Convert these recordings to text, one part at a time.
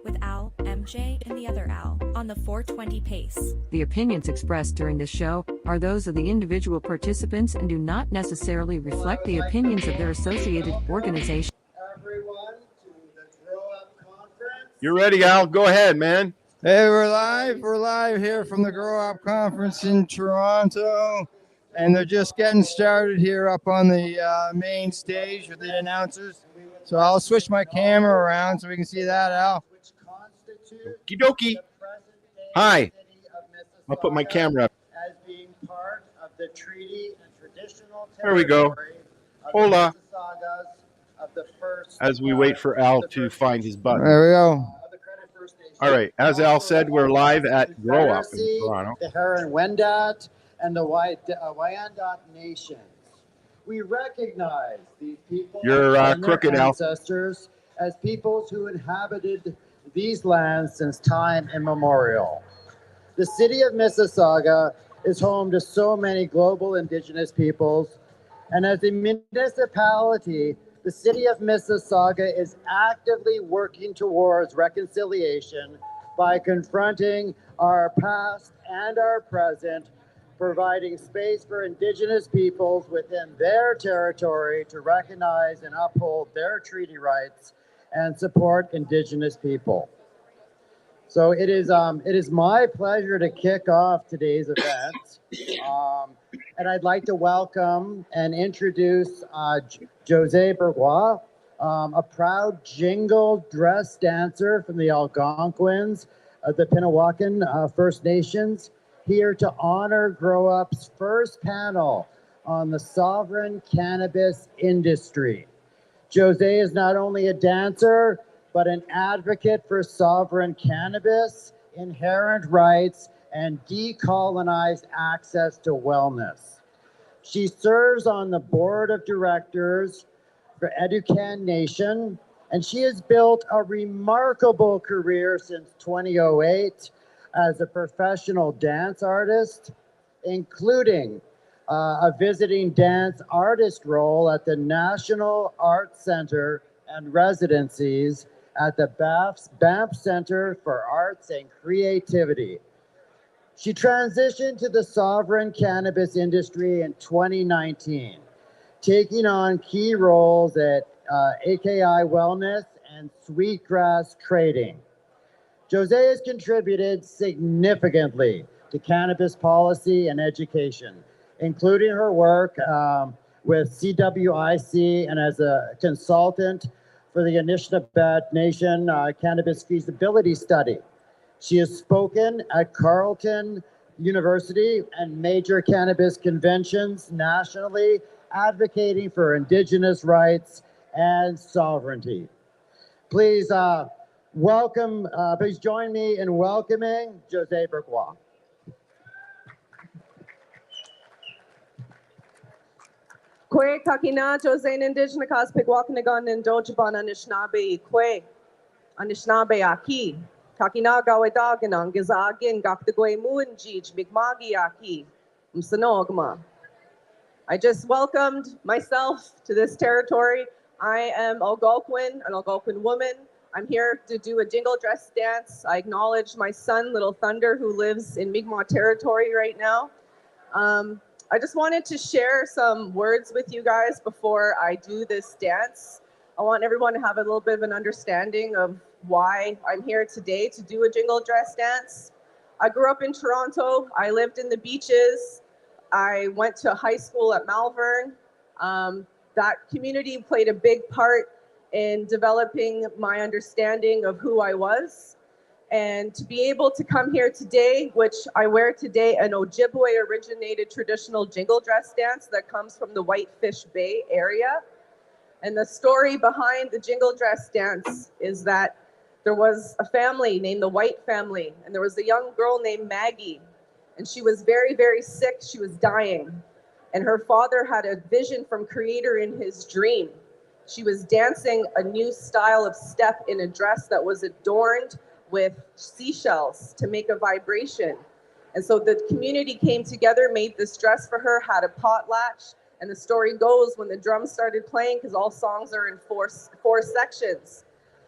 with Al, MJ, and the other Al, on the 420 pace. The opinions expressed during this show are those of the individual participants and do not necessarily reflect the opinions of their associated organization. Everyone to the Grow Up Conference. You're ready, Al. Go ahead, man. Hey, we're live. We're live here from the Grow Up Conference in Toronto. And they're just getting started here up on the main stage with the announcers. So I'll switch my camera around so we can see that, Al. Okie dokie. Hi. I'll put my camera up. As being part of the treaty and traditional There we go. Hola. Of the first, as we wait for Al to find his button. There we go. All right. As Al said, we're live at Grow Up in Toronto. The Huron-Wendat and the Wyandot nations. We recognize these people and crooked, their Al. ancestors as peoples who inhabited these lands since time immemorial. The city of Mississauga is home to so many global Indigenous peoples, and as a municipality, the city of Mississauga is actively working towards reconciliation by confronting our past and our present, providing space for Indigenous peoples within their territory to recognize and uphold their treaty rights and support Indigenous people. So it is my pleasure to kick off today's event. And I'd like to welcome and introduce Jose Bourgois, a proud jingle dress dancer from the Algonquins of the Pinawakan First Nations, here to honor Grow Up's first panel on the sovereign cannabis industry. Jose is not only a dancer, but an advocate for sovereign cannabis, inherent rights, and decolonized access to wellness. She serves on the board of directors for Educan Nation, and she has built a remarkable career since 2008 as a professional dance artist, including a visiting dance artist role at the National Arts Center and residencies at the Banff Center for Arts and Creativity. She transitioned to the sovereign cannabis industry in 2019, taking on key roles at AKI Wellness and Sweetgrass Trading. Jose has contributed significantly to cannabis policy and education, including her work with CWIC and as a consultant for the Anishinaabe Nation Cannabis Feasibility Study. She has spoken at Carleton University and major cannabis conventions nationally, advocating for Indigenous rights and sovereignty. Please please join me in welcoming Jose Bourgois. Kwe kakina Jose Indigenous kas pigwakanagon and Dojaban Anishinaabe Kwe Anishinaabe Aki Kakina Gawedaganang Gizagin Gaktagwe Muinjij Migmagi Aki Msanogma. I just welcomed myself to this territory. I am Algonquin, an Algonquin woman. I'm here to do a jingle dress dance. I acknowledge my son, Little Thunder, who lives in Mi'kmaq territory right now. I just wanted to share some words with you guys before I do this dance. I want everyone to have a little bit of an understanding of why I'm here today to do a jingle dress dance. I grew up in Toronto. I lived in the beaches. I went to high school at Malvern. That community played a big part in developing my understanding of who I was. And to be able to come here today, which I wear today, an Ojibwe originated traditional jingle dress dance that comes from the Whitefish Bay area. And the story behind the jingle dress dance is that there was a family named the White family, and there was a young girl named Maggie, and she was very, very sick. She was dying. And her father had a vision from Creator in his dream. She was dancing a new style of step in a dress that was adorned with seashells to make a vibration. And so the community came together, made this dress for her, had a potlatch, and the story goes when the drums started playing, because all songs are in four sections,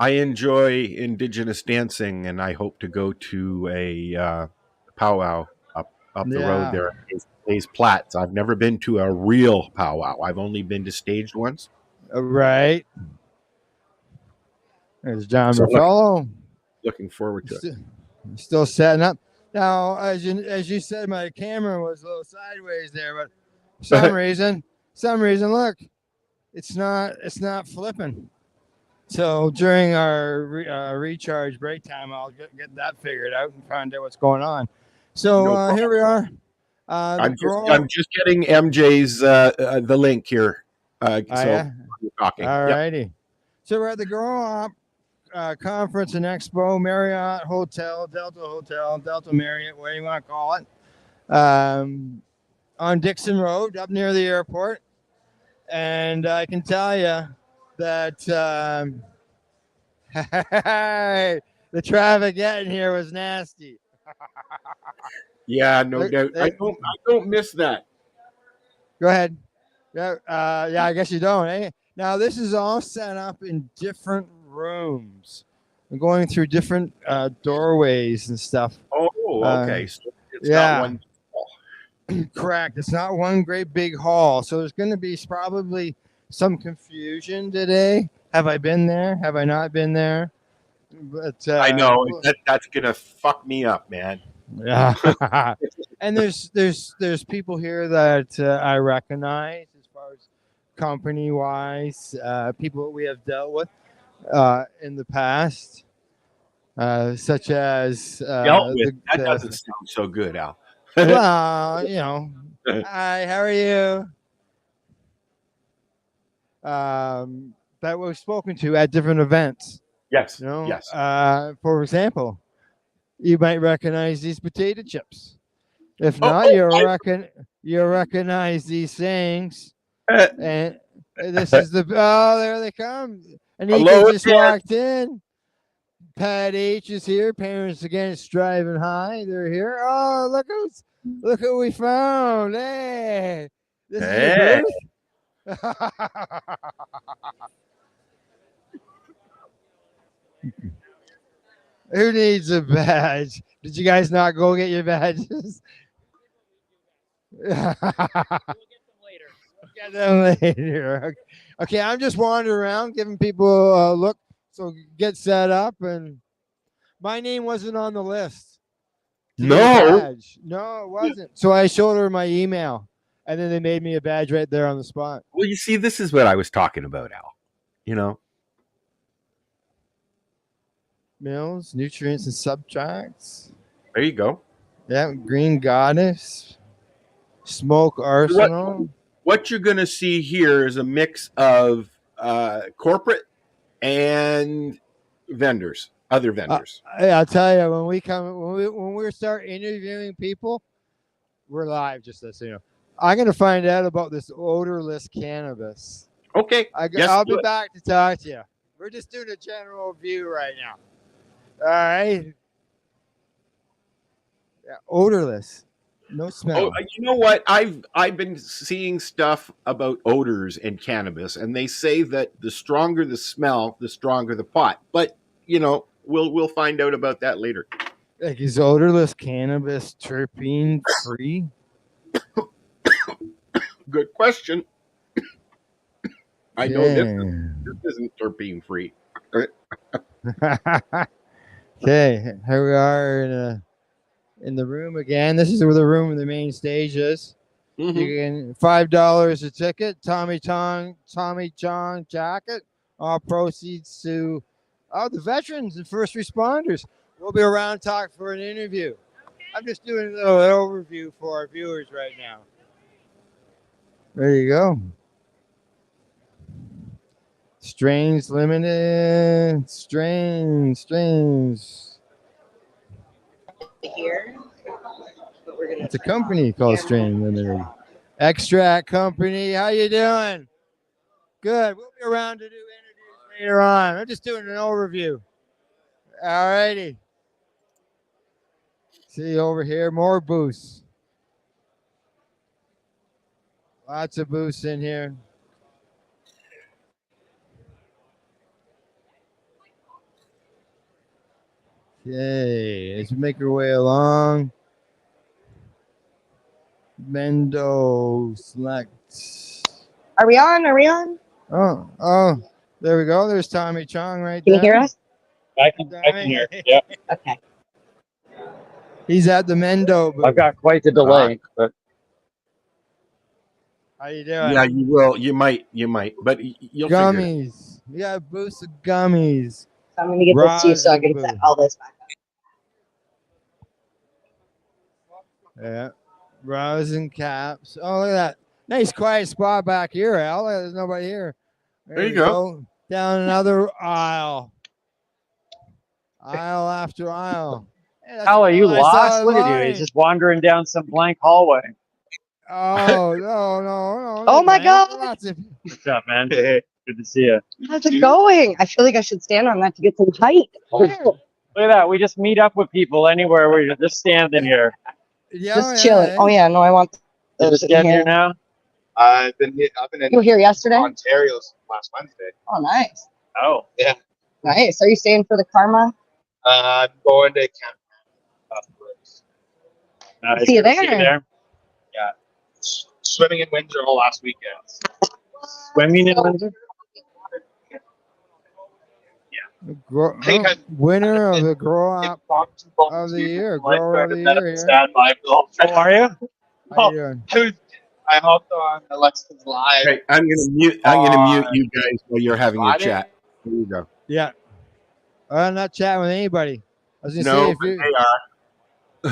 I enjoy Indigenous dancing, and I hope to go to a powwow up the road Yeah. there. Plays Platts. I've never been to a real powwow. I've only been to staged ones. Right. There's John So Buffalo. looking forward to it. Still setting up. Now, as you said, my camera was a little sideways there, but for some reason, look, it's not flipping. So during our recharge break time, I'll get that figured out and find out what's going on. So No problem. here we are. I'm just getting MJ's the link here. So yeah. you're talking. All Yep. righty. So we're at the Grow Up Conference and Expo, Marriott Hotel, Delta Marriott, whatever you want to call it, on Dixon Road, up near the airport. And I can tell you that the traffic getting here was nasty. Yeah, no doubt. I don't miss that. Go ahead. Yeah, I guess you don't, eh? Now this is all set up in different rooms. I'm going through different doorways and stuff. Oh, okay. So it's yeah. not one. Correct. It's not one great big hall. So there's going to be probably some confusion today. Have I been there? Have I not been there? But I know that's gonna fuck me up, man. Yeah. And there's people here that I recognize as far as company wise, people we have dealt with in the past, such as Dealt with. That doesn't sound so good, Al. Well, you know, hi, how are you? That we've spoken to at different events. Yes. You know, yes. For example, you might recognize these potato chips. If not, you recognize these things. And this is the there they come. And he just walked in. Pat H is here. Parents Against Driving High. They're here. Oh, look who we found. Hey, this is your booth. Who needs a badge? Did you guys not go get your badges? We'll get them later. Okay, I'm just wandering around, giving people a look. So get set up, and my name wasn't on the list. No, it wasn't. So I showed her my email, and then they made me a badge right there on the spot. Well, you see, this is what I was talking about, Al. You know, Mills, nutrients and subtracts. There you go. Yeah, Green Goddess, Smoke Arsenal. What you're going to see here is a mix of corporate and vendors, other vendors. I'll tell you, when we start interviewing people, we're live. Just so you know, I'm going to find out about this odorless cannabis. Okay, I'll be back to talk to you. We're just doing a general view right now. All right. Yeah, odorless. No smell. Oh, you know what? I've been seeing stuff about odors in cannabis, and they say that the stronger the smell, the stronger the pot. But you know, we'll find out about that later. Like, is odorless cannabis terpene free? Good question. I know this isn't terpene free. Okay, here we are in the room again. This is where the room of the main stage is. Mm-hmm. You can $5 a ticket. Tommy John jacket. All proceeds to the veterans and first responders. We'll be around talk for an interview. Okay. I'm just doing a little overview for our viewers right now. There you go. Strains Limited. Strains. Here. It's a company called Strain Limited. Extract Company. How you doing? Good. We'll be around to do interviews later on. I'm just doing an overview. All righty. See over here, more booths. Lots of booths in here. Okay, let's make our way along. Mendo select. Are we on? Are we on? Oh, there we go. There's Tommy Chong right Can there. you hear us? I can hear. Yeah. Okay. He's at the Mendo booth. I've got quite the delay, but How you doing? Yeah, you will. You might. But you'll figure it out. Gummies. We got a booth of gummies. So I'm going to get this to you so I can set all this back up. Yeah. Rosin caps. Oh, look at that. Nice quiet spot back here, Al. There's nobody here. There you go. Down another aisle. Aisle after aisle. Hey, that's how are you I saw lost? a Look at you. line. He's just wandering down some blank hallway. Oh, no. Oh, my God. Lots of... What's up, man? Good to see you. How's it going? I feel like I should stand on that to get some height. Look at that. We just meet up with people anywhere. We're just standing here. Yeah, Just chilling. Oh, yeah. No, I want You're those just in getting here here. now? I've been in You were here yesterday? Ontario last Wednesday. Oh, nice. Oh. Yeah. Nice. Are you staying for the karma? I'm going to Canada. Nice. See you Good to there. Yeah. Swimming in Windsor all last weekend. Swimming in Windsor? Winner of the grow up of the year. Grower of the year. Here. Standby. Oh, are you? How you doing? I hopped on Alexa's live. Okay, I'm gonna mute you guys while you're having your chat. Here you go. Yeah. I'm not chatting with anybody. I was gonna say No, if you, they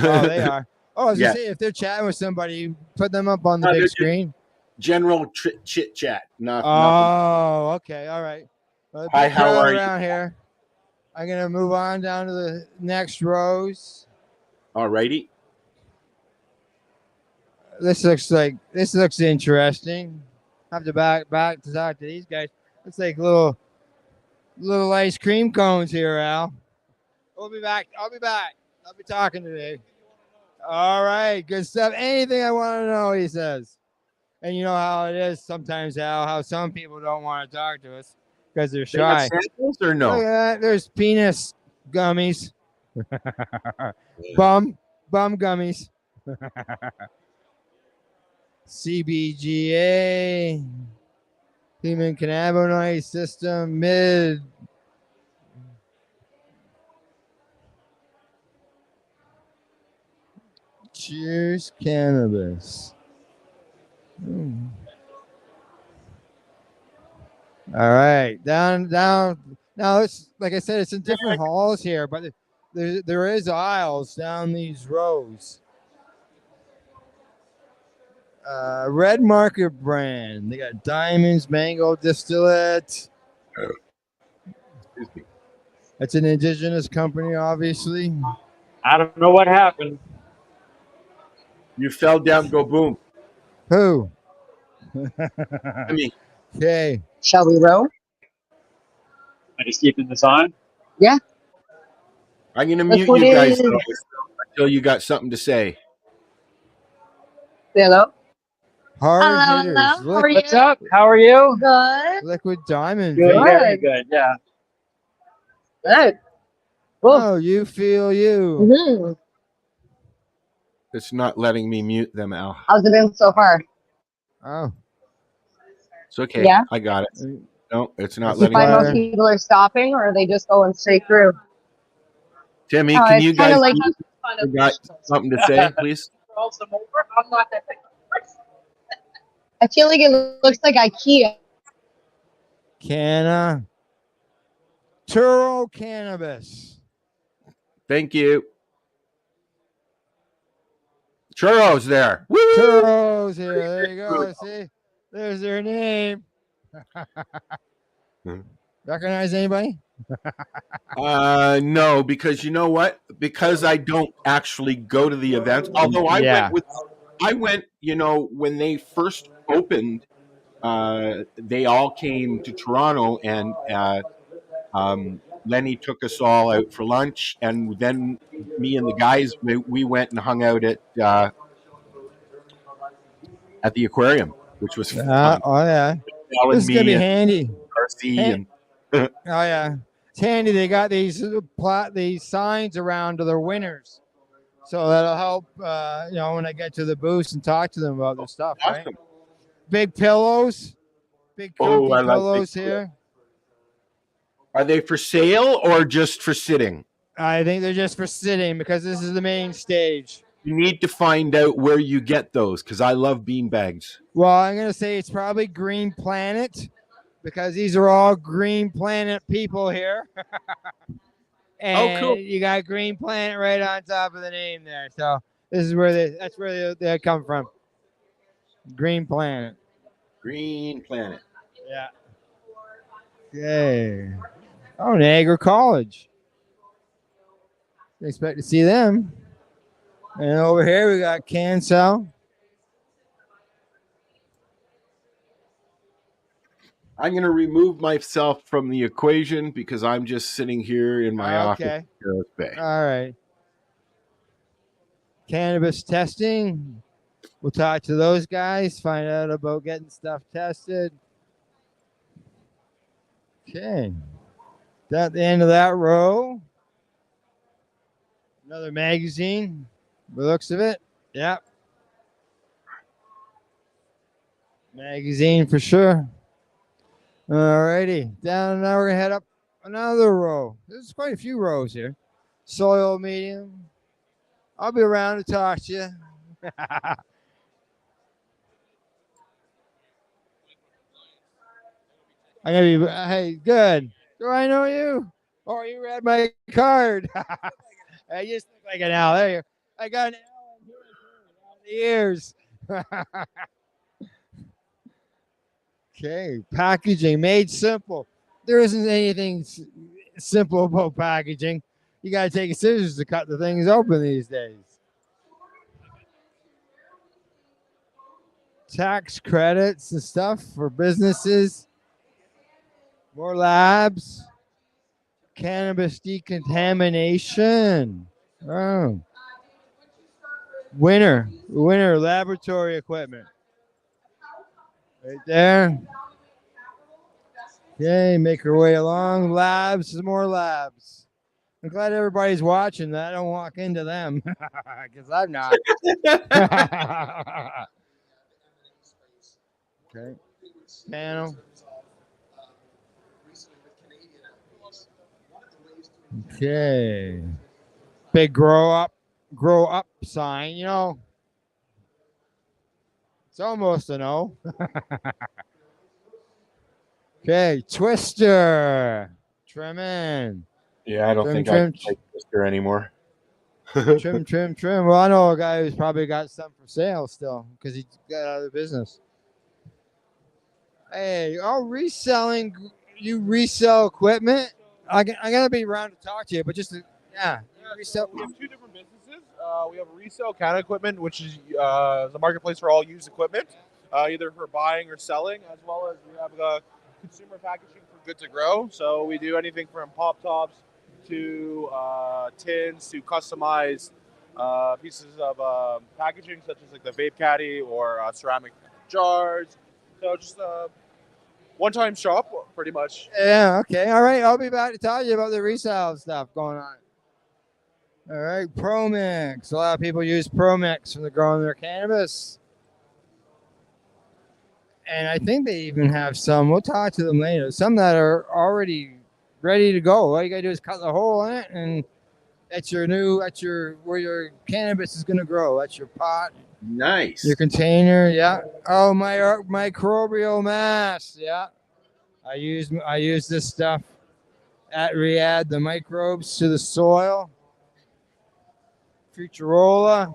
are. oh, they are. Oh, I was Yeah. gonna say if they're chatting with somebody, put them up on the No, big they're just screen. General chit chat. Nothing. Oh, okay, all right. Well, Hi, big how crowd are you? around here. I'm gonna move on down to the next rows. Alrighty. This looks interesting. Have to back to talk to these guys. Looks like little ice cream cones here, Al. I'll be back. I'll be talking today. All right, good stuff. Anything I want to know, he says. And you know how it is sometimes, Al, how some people don't want to talk to us because they're They got shy. samples or Look at no? that. There's penis gummies. Bum gummies. CBGA. Human cannabinoid system mid. Cheers cannabis. All right, down. Now it's like I said, it's in different halls here, but there is aisles down these rows. Red Market brand. They got diamonds, mango distillate. Excuse me. It's an indigenous company, obviously. I don't know what happened. You fell down, go boom. Who? I mean, Okay. Shall we row? Am I just keeping this on? Yeah. I'm gonna That's mute what you it guys is. until you got something to say. Hello. Hard Hello, hitters. hello. How are you? What's up? How are you? Good. Liquid diamond. Good. vape. Very good. Yeah. Good. Oh, you feel you. Mm-hmm. It's not letting me mute them, Al. How's it been so far? Oh. It's okay. Yeah? I got it. No, it's not It's Do you letting find me. fine. most people are stopping, or are they just going straight through? Timmy, Oh, can it's you kinda guys like- you got something to say, please? I feel like it looks like IKEA. Canna. Turo cannabis. Thank you. Churros there. Woo! Churros here. There you go. See? There's their name. Recognize anybody? No, because you know what? Because I don't actually go to the events. Although I went, you know, when they first opened, they all came to Toronto, and Lenny took us all out for lunch, and then me and the guys we went and hung out at the aquarium, which was fun. Oh yeah. Al This and is gonna be me and handy. RC Hey. and Oh yeah. Tandy, they got these signs around to their winners, so that'll help. When I get to the booth and talk to them about their stuff, right? Awesome. Big pillows, big Oh, comfy I like pillows big here. Are they for sale or just for sitting? I think they're just for sitting because this is the main stage. You need to find out where you get those because I love bean bags. Well, I'm gonna say it's probably Green Planet because these are all Green Planet people here. And cool. you got Green Planet right on top of the name there. So this is where that's where they come from. Green Planet. Green Planet. Yeah. Okay. Oh, Niagara College. Expect to see them. And over here we got Cancel. I'm going to remove myself from the equation because I'm just sitting here in my office. Okay. In Bay. All right. Cannabis testing. We'll talk to those guys, find out about getting stuff tested. Okay. At the end of that row. Another magazine. The looks of it. Yep. Magazine for sure. Alrighty. Down now we're gonna head up another row. There's quite a few rows here. Soil medium. I'll be around to talk to you. I'm gonna be hey, good. Do I know you? Or you read my card? I just look like an owl. There you go. I got an owl in the ears. Okay, packaging made simple. There isn't anything simple about packaging. You got to take scissors to cut the things open these days. Tax credits and stuff for businesses. More labs. Cannabis decontamination. Oh. Winner laboratory equipment. Right there. Okay, make our way along. Labs, some more labs. I'm glad everybody's watching that. I don't walk into them because I'm not. Okay. Panel. Okay. Big grow up sign, It's almost a no. Okay, Twister. Trimming. Yeah, I don't think I can take Twister anymore. Trim. Well, I know a guy who's probably got some for sale still because he got out of the business. Hey, reselling. You resell equipment? I'm gonna be around to talk to you, but yeah. Resell. We have two different businesses. We have resale can equipment, which is the marketplace for all used equipment, either for buying or selling, as well as we have consumer packaging for good to grow. So we do anything from pop tops to tins to customized pieces of packaging, such as like the vape caddy or ceramic jars. So just a one-time shop, pretty much. Yeah. Okay. All right. I'll be back to tell you about the resale stuff going on. All right. ProMix. A lot of people use ProMix when they're growing their cannabis. And I think they even have some. We'll talk to them later. Some that are already ready to go. All you gotta do is cut the hole in it, and that's where your cannabis is gonna grow. That's your pot. Nice. Your container, yeah. Oh, my microbial mass, yeah. I use this stuff at Riyadh, the microbes to the soil. Futurola,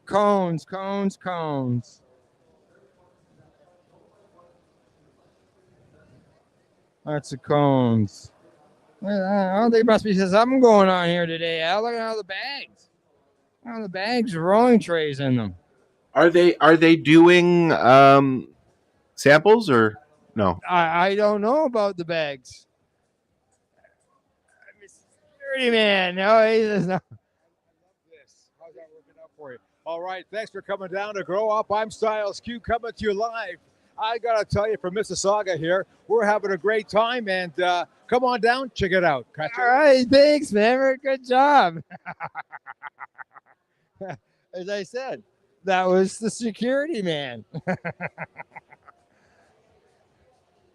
cones. Lots of cones. Well, there must be something going on here today, Al. Look at all the bags. All the bags, rolling trays in them. Are they doing samples or no? I don't know about the bags. Dirty man. No, he doesn't know. How's that working out for you? All right, thanks for coming down to Grow Up. I'm Styles Q coming to you live I gotta tell you, from Mississauga here, we're having a great time, and come on down, check it out. Catch you All right, thanks, man. Good job. As I said, that was the security man.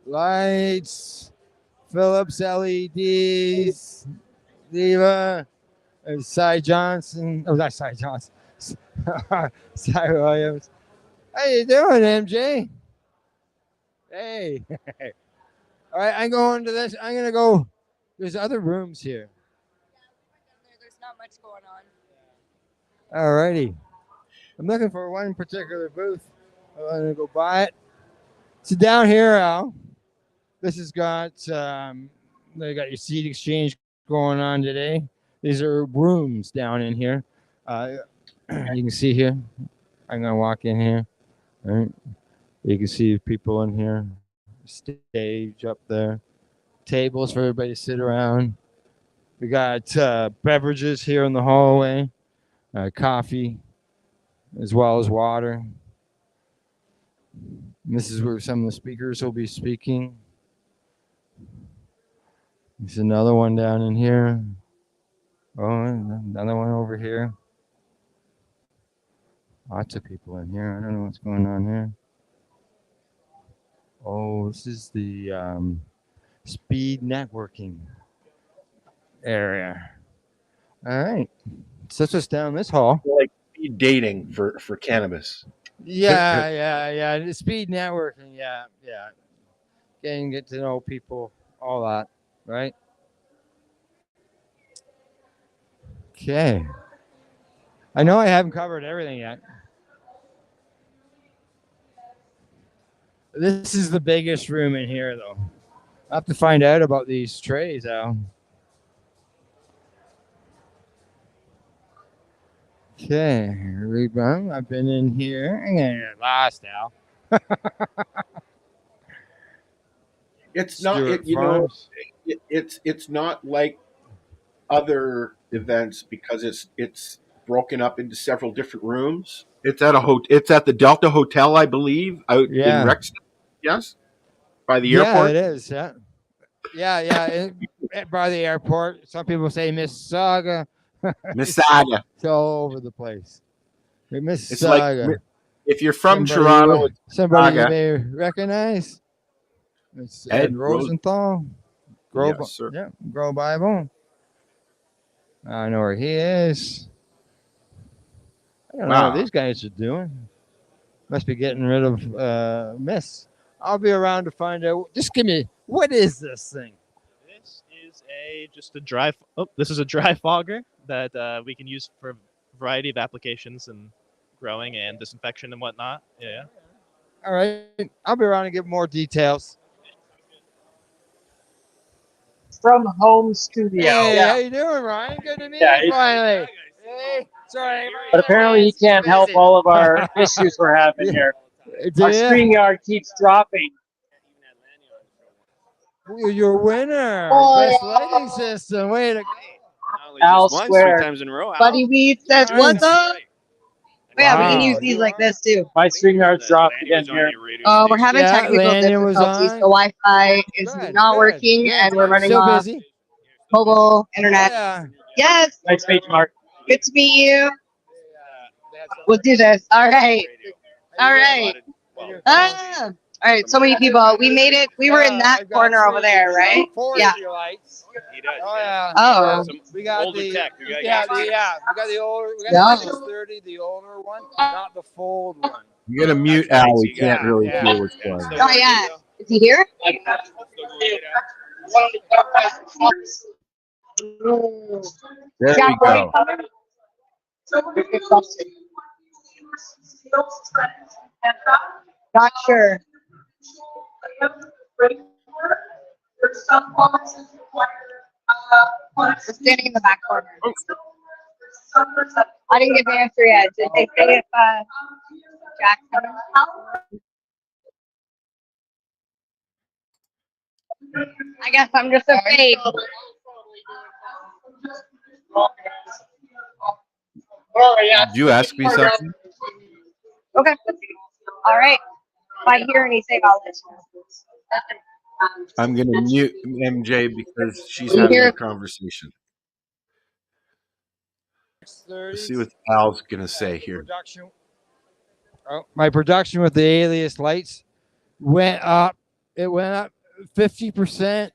Lights, Philips LEDs, Diva, Cy Johnson. Oh, not Cy Johnson. Cy Williams. How you doing, MJ? Hey. All right, I'm going to this. I'm gonna go. There's other rooms here. There's not much going on. All righty. I'm looking for one particular booth. I'm gonna go buy it. So down here, Al, this has got they got your seat exchange going on today. These are rooms down in here. You can see here. I'm gonna walk in here. All right. You can see people in here. Stage up there. Tables for everybody to sit around. We got beverages here in the hallway. Coffee, as well as water. And this is where some of the speakers will be speaking. There's another one down in here. Oh, another one over here. Lots of people in here. I don't know what's going on here. Oh, this is the speed networking area. All right. So that's just down this hall. Like speed dating for cannabis. Yeah. The speed networking. Yeah. Get to know people, all that, right? Okay. I know I haven't covered everything yet. This is the biggest room in here, though. I have to find out about these trays, Al. Okay, rebound. I've been in here. I'm gonna get lost, Al. It's not, it's not like other events because it's broken up into several different rooms. It's at it's at the Delta Hotel, I believe, out in Rexton. Yes, by the airport. Yeah, it is. Yeah. By the airport. Some people say Mississauga. Mississauga. It's all over the place. Mississauga. It's like if you're from Toronto, somebody you may recognize. It's Ed Rosenthal. Yes, sir. Yeah, Grow Bible. I know where he is. I don't know what these guys are doing. Must be getting rid of Miss. I'll be around to find out. Just give me, what is this thing? This is this is a dry fogger that we can use for a variety of applications and growing and disinfection and whatnot. Yeah. All right. I'll be around to give more details. From home studio. Hey, how you doing, Ryan? Good to meet you finally. Hey, sorry. But apparently he can't help all of our issues we're having here. Our StreamYard keeps dropping. You're a winner. Best lighting system. Way to go. Al Square. 3 times in a row. Buddy Weed says, what's up? Yeah, we can use these like this too. My StreamYard's dropped again here. We're having technical difficulties. The Wi-Fi is not working, and we're running off mobile internet. Yes. Nice to meet you, Mark. Good to meet you. We'll do this. All right. All right. So many people. We made it. We were in that corner over there, right? Yeah. Oh. We got older tech. We got the older. We got the 30, the older one, not the fold one. You gotta mute Al. We can't really hear what's going on. Oh yeah. Is he here? There we go. Not sure. We're standing in the back corner. I didn't get the answer yet. Did they say if Jack's coming? I guess I'm just afraid. Did you ask me something? Okay. All right. I hear anything, I'll let you know. I'm going to mute MJ because she's You having hear a conversation. Let's see what Al's going to say here. My production with the alias lights went up. It went up 50%.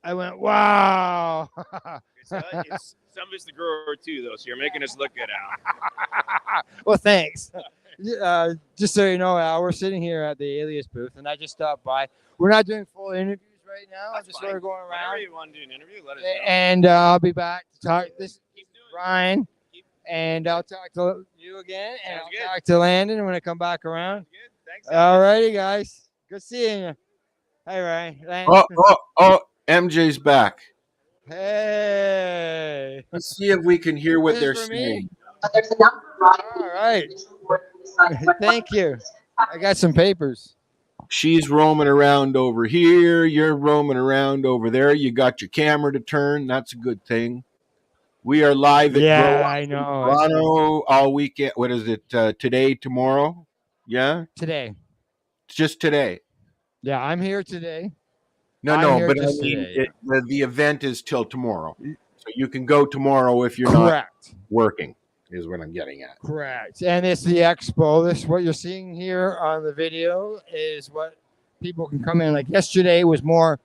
I went, wow. Some of it's the grower too, though, so you're making us look good, Al. Well, thanks. Just so you know, Al, we're sitting here at the alias booth, and I just stopped by. We're not doing full interviews right now. I'm just sort of going around. Whenever you want to do an interview, let us know. And I'll be back to talk. This is Ryan, and I'll talk to you again, and I'll talk to Landon when I come back around. Thanks. All righty, guys. Good seeing you. Hey, Ryan. Landon. Oh, MJ's back. Hey. Let's see if we can hear what This they're is for me? saying. All right. Thank you. I got some papers. She's roaming around over here. You're roaming around over there. You got your camera to turn. That's a good thing. We are live at Grow Up I know. Toronto all weekend. What is it? Today, tomorrow? Yeah? Today. Just today. Yeah, I'm here today. No, but I just mean, today. the event is till tomorrow. So you can go tomorrow if you're Correct. not working, is what I'm getting at. Correct. And it's the expo. This, what you're seeing here on the video, is what people can come in. Like yesterday was more,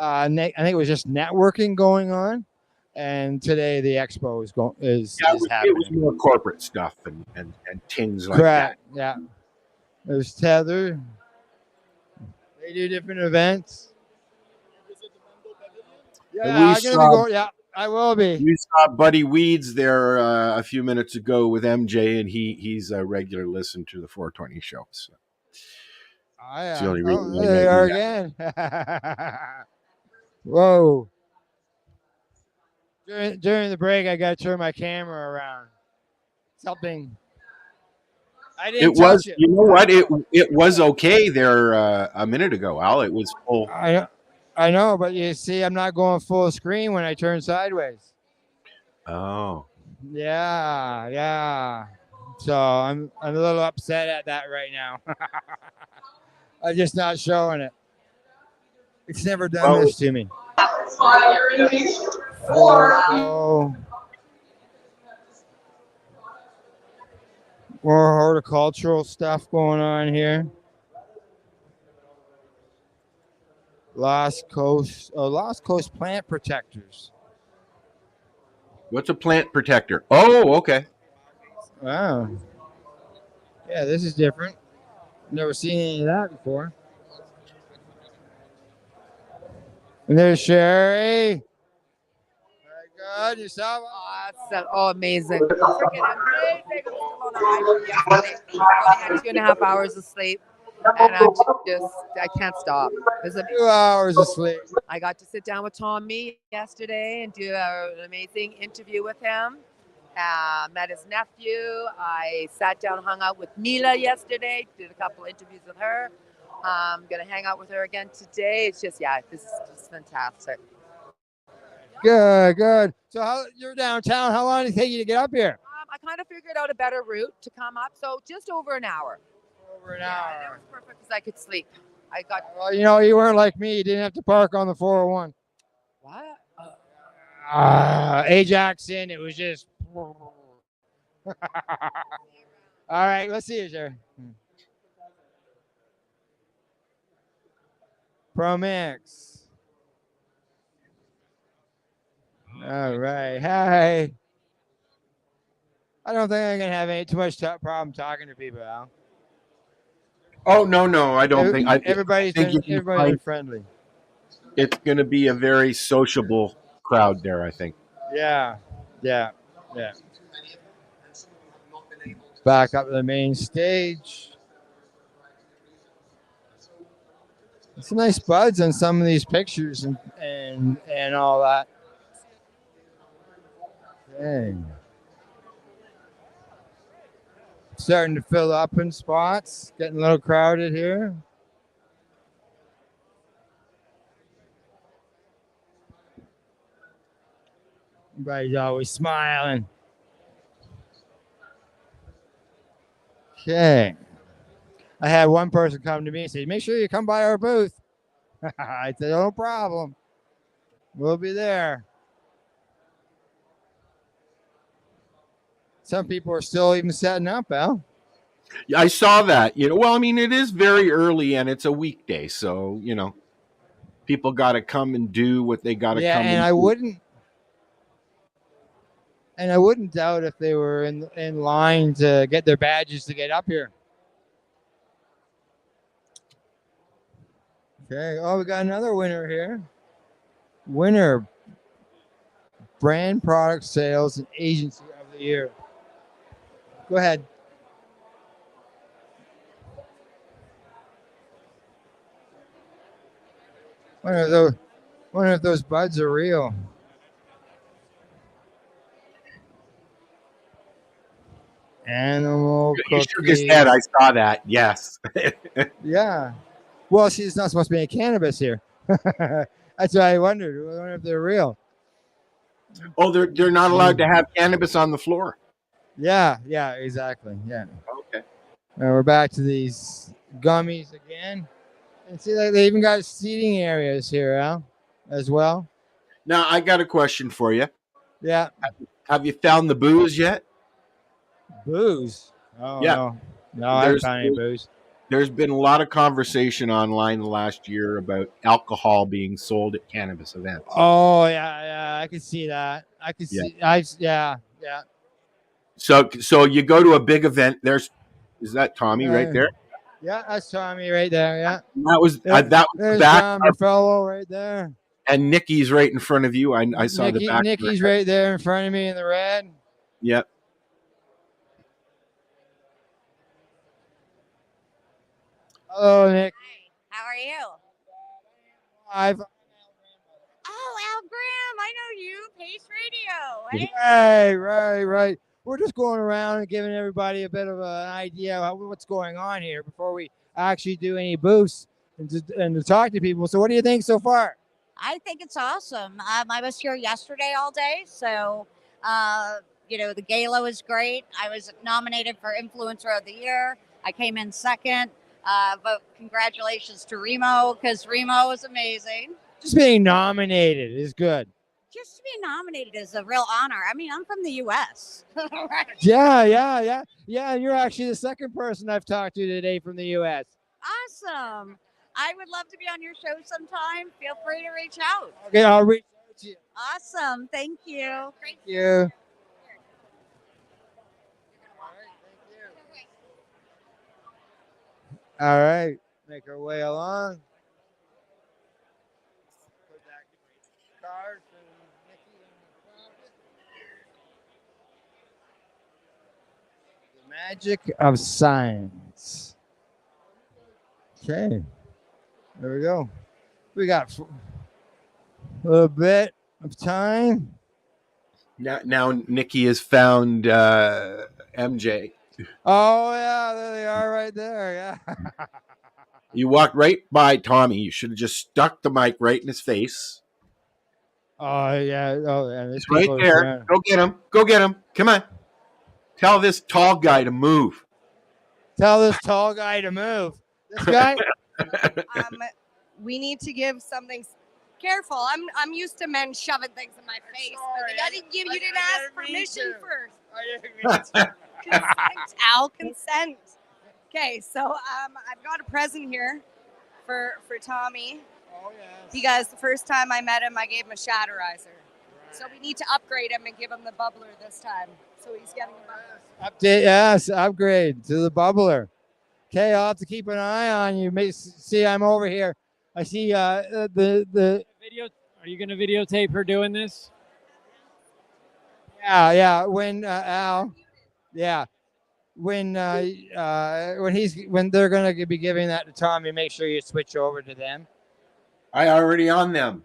I think it was just networking going on. And today the expo is happening. It was more corporate stuff and things like Correct. that. Yeah. There's Tether. They do different events. Yeah, I'm gonna be going. Yeah, I will be. We saw Buddy Weeds there a few minutes ago with MJ, and he's a regular listener to the 420 show. So. Oh, yeah. It's the only reason There they are again. Whoa. During the break, I got to turn my camera around. Something. I didn't touch it. You know what? It was okay there a minute ago, Al. It was full. I know, but you see, I'm not going full screen when I turn sideways. Oh. Yeah. So I'm a little upset at that right now. I'm just not showing it. It's never done this to me. More horticultural stuff going on here. Lost Coast plant protectors. What's a plant protector? Oh, okay. Wow. Yeah, this is different. Never seen any of that before. And there's Sherry. My God, you saw amazing. Freaking amazing. I had 2.5 hours of sleep. And I can't stop. It was 2 hours of sleep. I got to sit down with Tommy yesterday and do an amazing interview with him. Met his nephew. I sat down, hung out with Mila yesterday, did a couple interviews with her. I'm going to hang out with her again today. It's just, this is just fantastic. Good. So you're downtown. How long did it take you to get up here? I kind of figured out a better route to come up. So just over an hour. Over an hour. And it was perfect because I could sleep. Well, you weren't like me. You didn't have to park on the 401. What? Ajaxin, it was just. All right, let's see it, sir. ProMax. All right. Hi. I don't think I'm going to have too much problem talking to people, Al. Oh, no. I don't think. Everybody's been friendly. It's going to be a very sociable crowd there, I think. Yeah. Back up to the main stage. Some nice buds on some of these pictures and all that. Okay. Starting to fill up in spots. Getting a little crowded here. Everybody's always smiling. Okay. I had one person come to me and say, "Make sure you come by our booth." I said, "No problem. We'll be there." Some people are still even setting up, Al. Yeah, I saw that. Well, I mean, it is very early and it's a weekday, so people got to come and do what they got to Yeah, come and and I do. wouldn't doubt if they were in line to get their badges to get up here. Okay. Oh, we got another winner here. Winner, brand product sales and agency of the year. Go ahead. Wonder if those buds are real. Animal He cookies. shook his head. I saw that. Yes. Yeah. Well, see, it's not supposed to be any cannabis here. That's why I wondered. I wonder if they're real. Oh, they're not allowed to have cannabis on the floor. Yeah, exactly. Yeah. Okay. Now we're back to these gummies again. And see, like they even got seating areas here, Al, as well. Now, I got a question for you. Yeah. Have you found the booze yet? Booze? Oh, yeah. No, I haven't found any booze. There's been a lot of conversation online the last year about alcohol being sold at cannabis events. Oh, yeah. I can see that. I can see. Yeah. So you go to a big event. Is that Tommy right there? Yeah, that's Tommy right there. Yeah. That was There's the back. John fellow right there. And Nikki's right in front of you. I saw the back. Nikki's right there in front of me in the red. Yep. Hello, Nick. How are you? I've. Oh, Al Graham, I know you. Pace Radio. Hey, right. We're just going around and giving everybody a bit of an idea of what's going on here before we actually do any boosts and to talk to people. So what do you think so far? I think it's awesome. I was here yesterday all day, so the gala was great. I was nominated for Influencer of the Year. I came in second, but congratulations to Remo because Remo was amazing. Just being nominated is good. Just to be nominated is a real honor. I mean, I'm from the U.S. Right? Yeah. You're actually the second person I've talked to today from the U.S. Awesome. I would love to be on your show sometime. Feel free to reach out. Okay, I'll reach out to you. Awesome. Thank you. Thank you. All right. Make our way along. Put that card for Nikki in the magic of science. Okay. There we go. We got a little bit of time. Now Nikki has found MJ. Oh, yeah. There they are right there. Yeah. You walked right by Tommy. You should have just stuck the mic right in his face. Oh, yeah. It's right there. Go get him. Come on. Tell this tall guy to move. This guy? We need to give something. Careful, I'm used to men shoving things in my face. But I didn't ask permission first. Consent, Al, consent. Okay, so I've got a present here for Tommy. Oh yes. Because the first time I met him, I gave him a shatterizer. Right. So we need to upgrade him and give him the bubbler this time. So he's getting a bubbler. Update, yes, upgrade to the bubbler. Okay, I'll have to keep an eye on you. See, I'm over here. I see the video. Are you going to videotape her doing this? Yeah. When Al, yeah, when they're going to be giving that to Tommy, make sure you switch over to them. I already on them.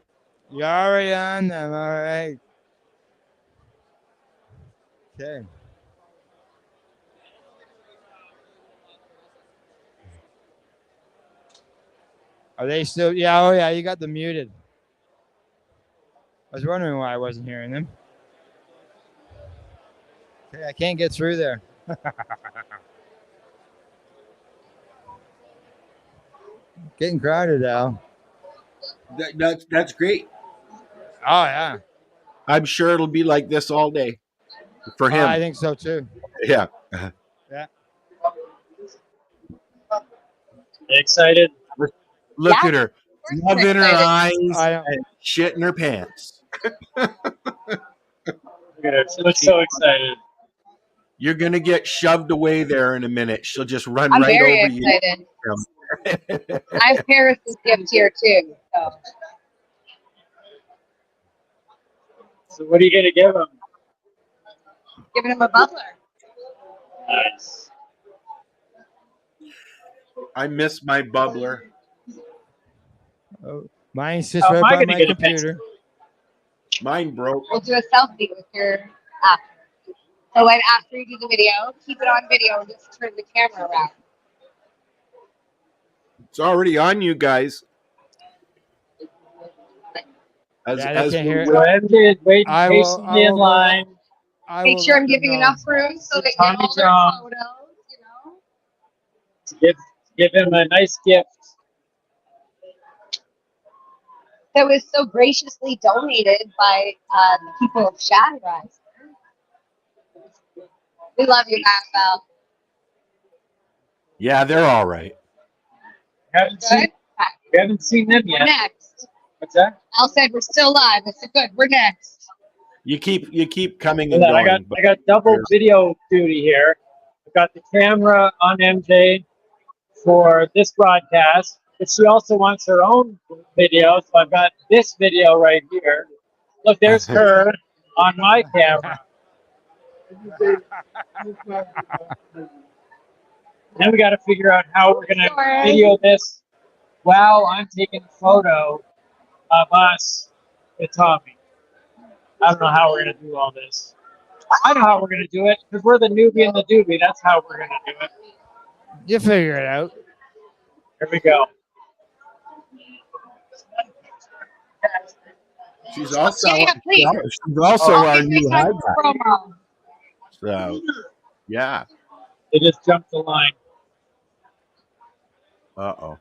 You're already on them. All right. Okay. Are they still? Yeah. Oh, yeah. You got them muted. I was wondering why I wasn't hearing them. Okay, I can't get through there. Getting crowded now. That's great. Oh yeah. I'm sure it'll be like this all day for him. I think so too. Yeah. Yeah. Excited? Look Yeah, at her. we're Love in her excited. eyes and shit in her pants. Look at her. She looks so excited. You're going to get shoved away there in a minute. She'll just run I'm right very over you. excited. I have Paris' gift here too. So what are you going to give him? Giving him a bubbler. Nice. I miss my bubbler. Oh, mine's just How right am I by going to my get a computer. Mine broke. We'll do a selfie with your app. So when after you do the video, keep it on video and just turn the camera around. It's already on you guys. Yeah, they can't hear it. So MJ is waiting I will patiently in go- line. I Make will sure let I'm them giving know. enough room so they get Tommy all their John. photos, you know. Give him a nice gift. That was so graciously donated by the people of Shatterise. We love you, Matt. Yeah, they're all right. We haven't seen them We're yet. next. What's that? Al said we're still live. I said good. We're next. You keep coming Hold and on, going. I got double video duty here. I've got the camera on MJ for this broadcast, but she also wants her own video, so I've got this video right here. Look, there's her on my camera. Then we got to figure out how we're gonna video this while I'm taking a photo of us with Tommy. I don't know how we're gonna do all this. I know how we're gonna do it because we're the newbie and the doobie. That's how we're gonna do it. You figure it out. Here we go. She's also please. she's also I'll our be new high FaceTime for promo. So yeah. They just jumped the line. Uh-oh.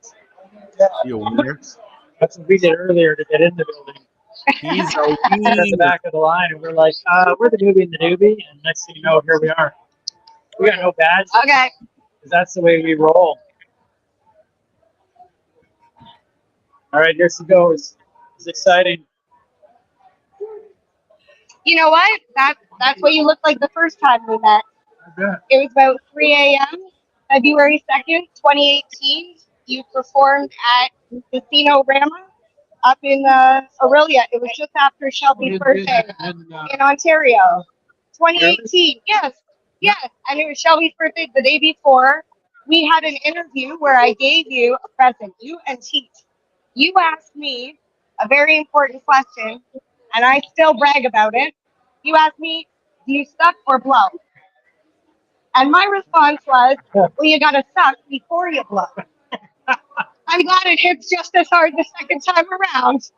See a wiener? That's what we did earlier to get in the building. He's a At the wiener. back of the line, and we're like, we're the newbie and the doobie, and next thing you know, here we are. We got no badge. Okay. Because that's the way we roll. All right, here she goes. It's exciting. You know what? That's what you looked like the first time we met. It was about 3 a.m. February 2nd, 2018. You performed at Casino Rama up in Aurelia. It was just after Shelby's birthday in Ontario. 2018. Yes. And it was Shelby's birthday the day before. We had an interview where I gave you a present, you and Teach. You asked me a very important question, and I still brag about it. You asked me, do you suck or blow? And my response was, well, you gotta suck before you blow. I'm glad it hits just as hard the second time around.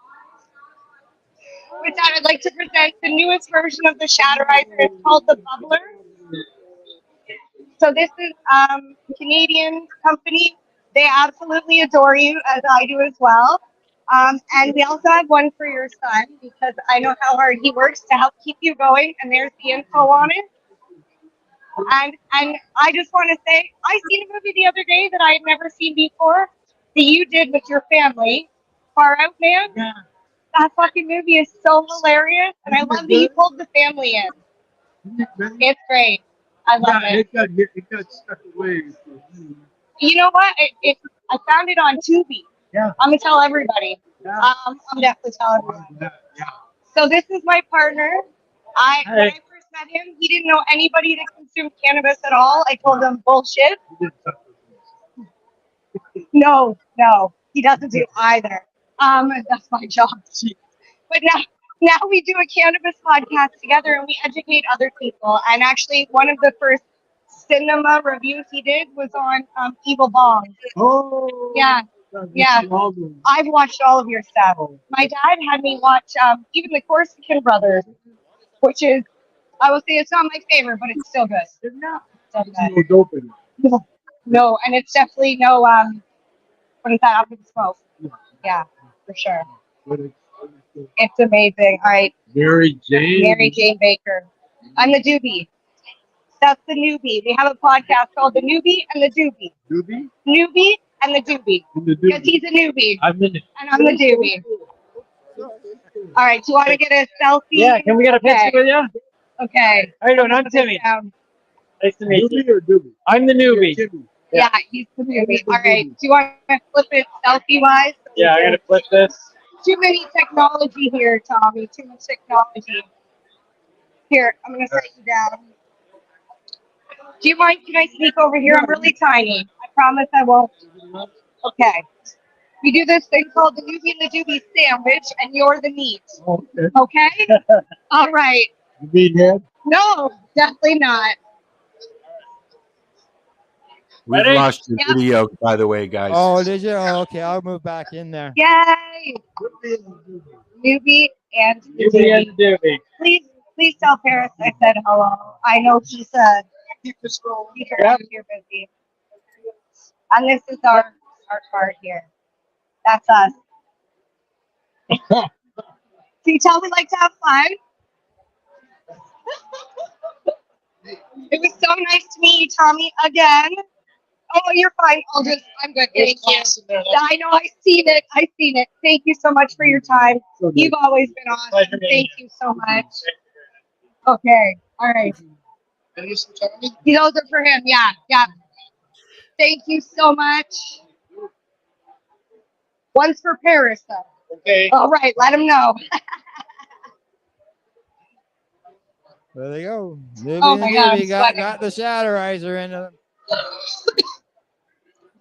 With that, I'd like to present the newest version of the Shatterizer. It's called the Bubbler. So this is a Canadian company. They absolutely adore you, as I do as well. And we also have one for your son, because I know how hard he works to help keep you going. And there's the info on it. And I just want to say, I seen a movie the other day that I had never seen before that you did with your family. Far Out Man. Yeah. That fucking movie is so hilarious, and I love that you pulled the family in. It's great. I love it. It got stuck away. You know what? I found it on Tubi. Yeah. I'm gonna tell everybody. I'm definitely telling everybody. So this is my partner. When I first met him, he didn't know anybody that consumed cannabis at all. I told him bullshit. No, he doesn't do either. That's my job. But now we do a cannabis podcast together, and we educate other people. And actually, one of the first cinema reviews he did was on Evil Bong. Oh. Yeah. I've watched all of your stuff. My dad had me watch even the Corsican Brothers, which is, I will say, it's not my favorite, but it's still good. Still good. No, and it's definitely no What is that after the smoke? Yeah, for sure. It's amazing. All right. Mary Jane Baker. I'm the doobie. That's the newbie. We have a podcast called The Newbie and the Doobie. Newbie and the doobie. Because he's a newbie. And I'm the doobie. All right. Do you want to get a selfie? Yeah, can we get a picture with you? Okay. How you doing? I'm Timmy. Nice to meet you. I'm the newbie. Yeah, he's the newbie. All right. Do you want to flip it selfie-wise? Yeah, I gotta flip this. Too many technology here, Tommy. Too much technology. Here, I'm gonna set you down. Do you mind? Can I sneak over here? I'm really tiny. I promise I won't. Okay. We do this thing called the newbie and the doobie sandwich, and you're the meat. Okay? All right. You mean head? No, definitely not. We've lost your video, by the way, guys. Oh, did you? Oh, okay, I'll move back in there. Yay! Newbie and the Newbie and the doobie. Please tell Paris I said hello. I know he's keep the scroll. You're busy. And this is our card here. That's us. Can you tell we like to have fun? It was so nice to meet you, Tommy, again. Oh, you're fine. I'm good. Thank you. I know. I've seen it. Thank you so much for your time. You've always been awesome. Thank you so much. Okay. All right. Those are for him. Yeah. Yeah. Thank you so much. One's for Paris, though. Okay. All right. Let him know. There they go. Oh my God, I'm got the shatterizer in them.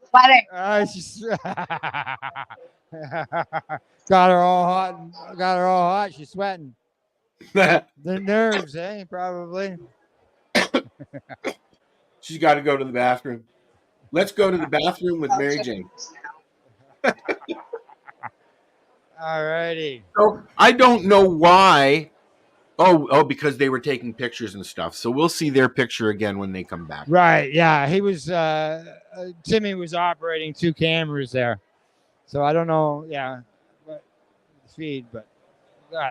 Sweating. She's got her all hot. She's sweating. The nerves, probably. She's got to go to the bathroom. Let's go to the bathroom with Mary Jane. All righty. So I don't know why. Oh, because they were taking pictures and stuff. So we'll see their picture again when they come back. Right. Yeah. He was. Timmy was operating 2 cameras there, so I don't know. Yeah, what feed, but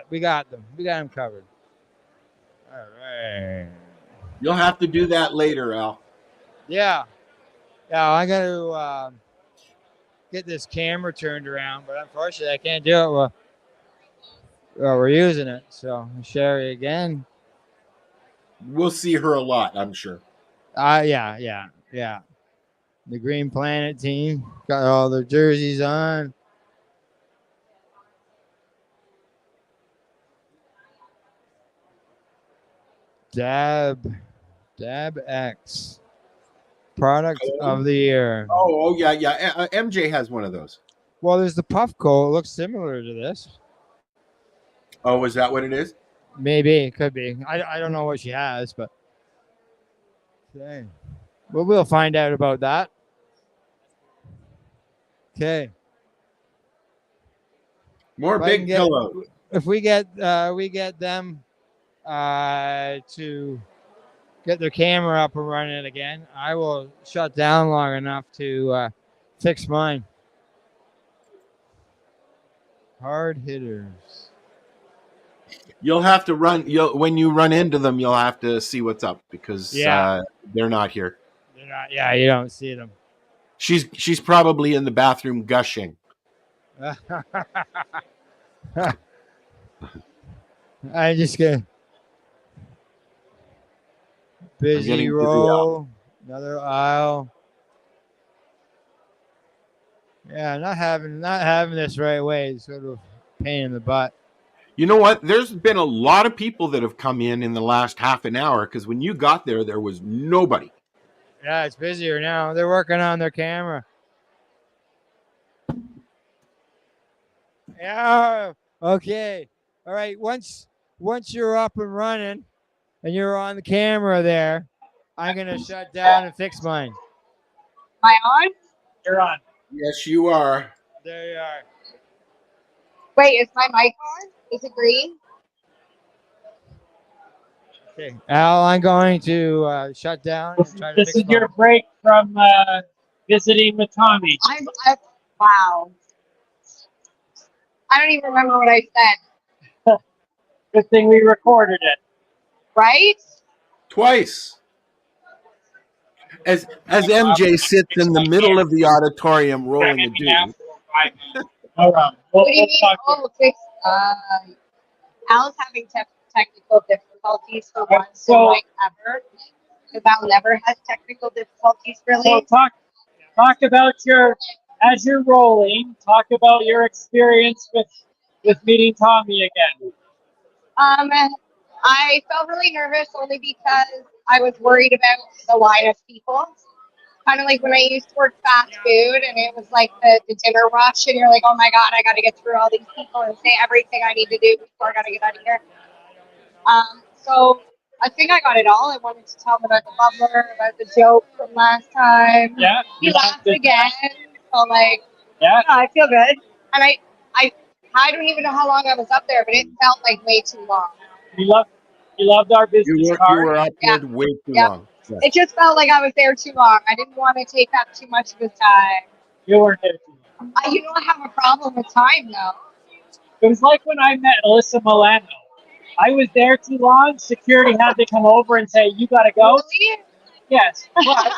we got them. We got them covered. All right. You'll have to do that later, Al. Yeah. Yeah. I got to get this camera turned around, but unfortunately, I can't do it. Well, we're using it, so Sherry again. We'll see her a lot, I'm sure. Yeah. The Green Planet team got all their jerseys on. Dab X product of the year. Oh yeah. MJ has one of those. Well, there's the Puffco. It looks similar to this. Oh, is that what it is? Maybe it could be. I don't know what she has, but okay. Well, we'll find out about that. Okay. More big pillows. If we get them to get their camera up and running again, I will shut down long enough to fix mine. Hard hitters. You'll have to run. When you run into them, you'll have to see what's up because they're not here. They're not. Yeah, you don't see them. She's probably in the bathroom gushing. I just get busy roll, another aisle. Yeah, not having this right way is sort of a pain in the butt. You know what? There's been a lot of people that have come in the last half an hour because when you got there was nobody. Yeah, it's busier now. They're working on their camera. Yeah. Okay. All right. Once you're up and running and you're on the camera there, I'm gonna shut down and fix mine. Am I on? You're on. Yes, you are. There you are. Wait, is my mic on? Is it green? Okay. Al, I'm going to shut down and try to This fix is your mine. break from visiting with Tommy. Wow. I don't even remember what I said. Good thing we recorded it. Right? Twice. As MJ sits in the middle of the auditorium rolling a doozy. All right. What do you mean? Oh, fix. Al's having technical difficulties for once So- in like ever. Because Al never has technical difficulties really. So talk about as you're rolling. Talk about your experience with meeting Tommy again. I felt really nervous only because I was worried about the line of people. Kind of like when I used to work fast food and it was like the dinner rush and you're like, oh my God, I got to get through all these people and say everything I need to do before I got to get out of here. So I think I got it all. I wanted to tell him about the bubbler, about the joke from last time. Yeah. He laughed again. So like, yeah, I feel good. And I don't even know how long I was up there, but it felt like way too long. You loved our business You card. were up there way too long. Yeah. It just felt like I was there too long. I didn't want to take up too much of his time. You weren't there too long. You don't have a problem with time, though. It was like when I met Alyssa Milano. I was there too long. Security had to come over and say, "You got to go." Really? Yes. But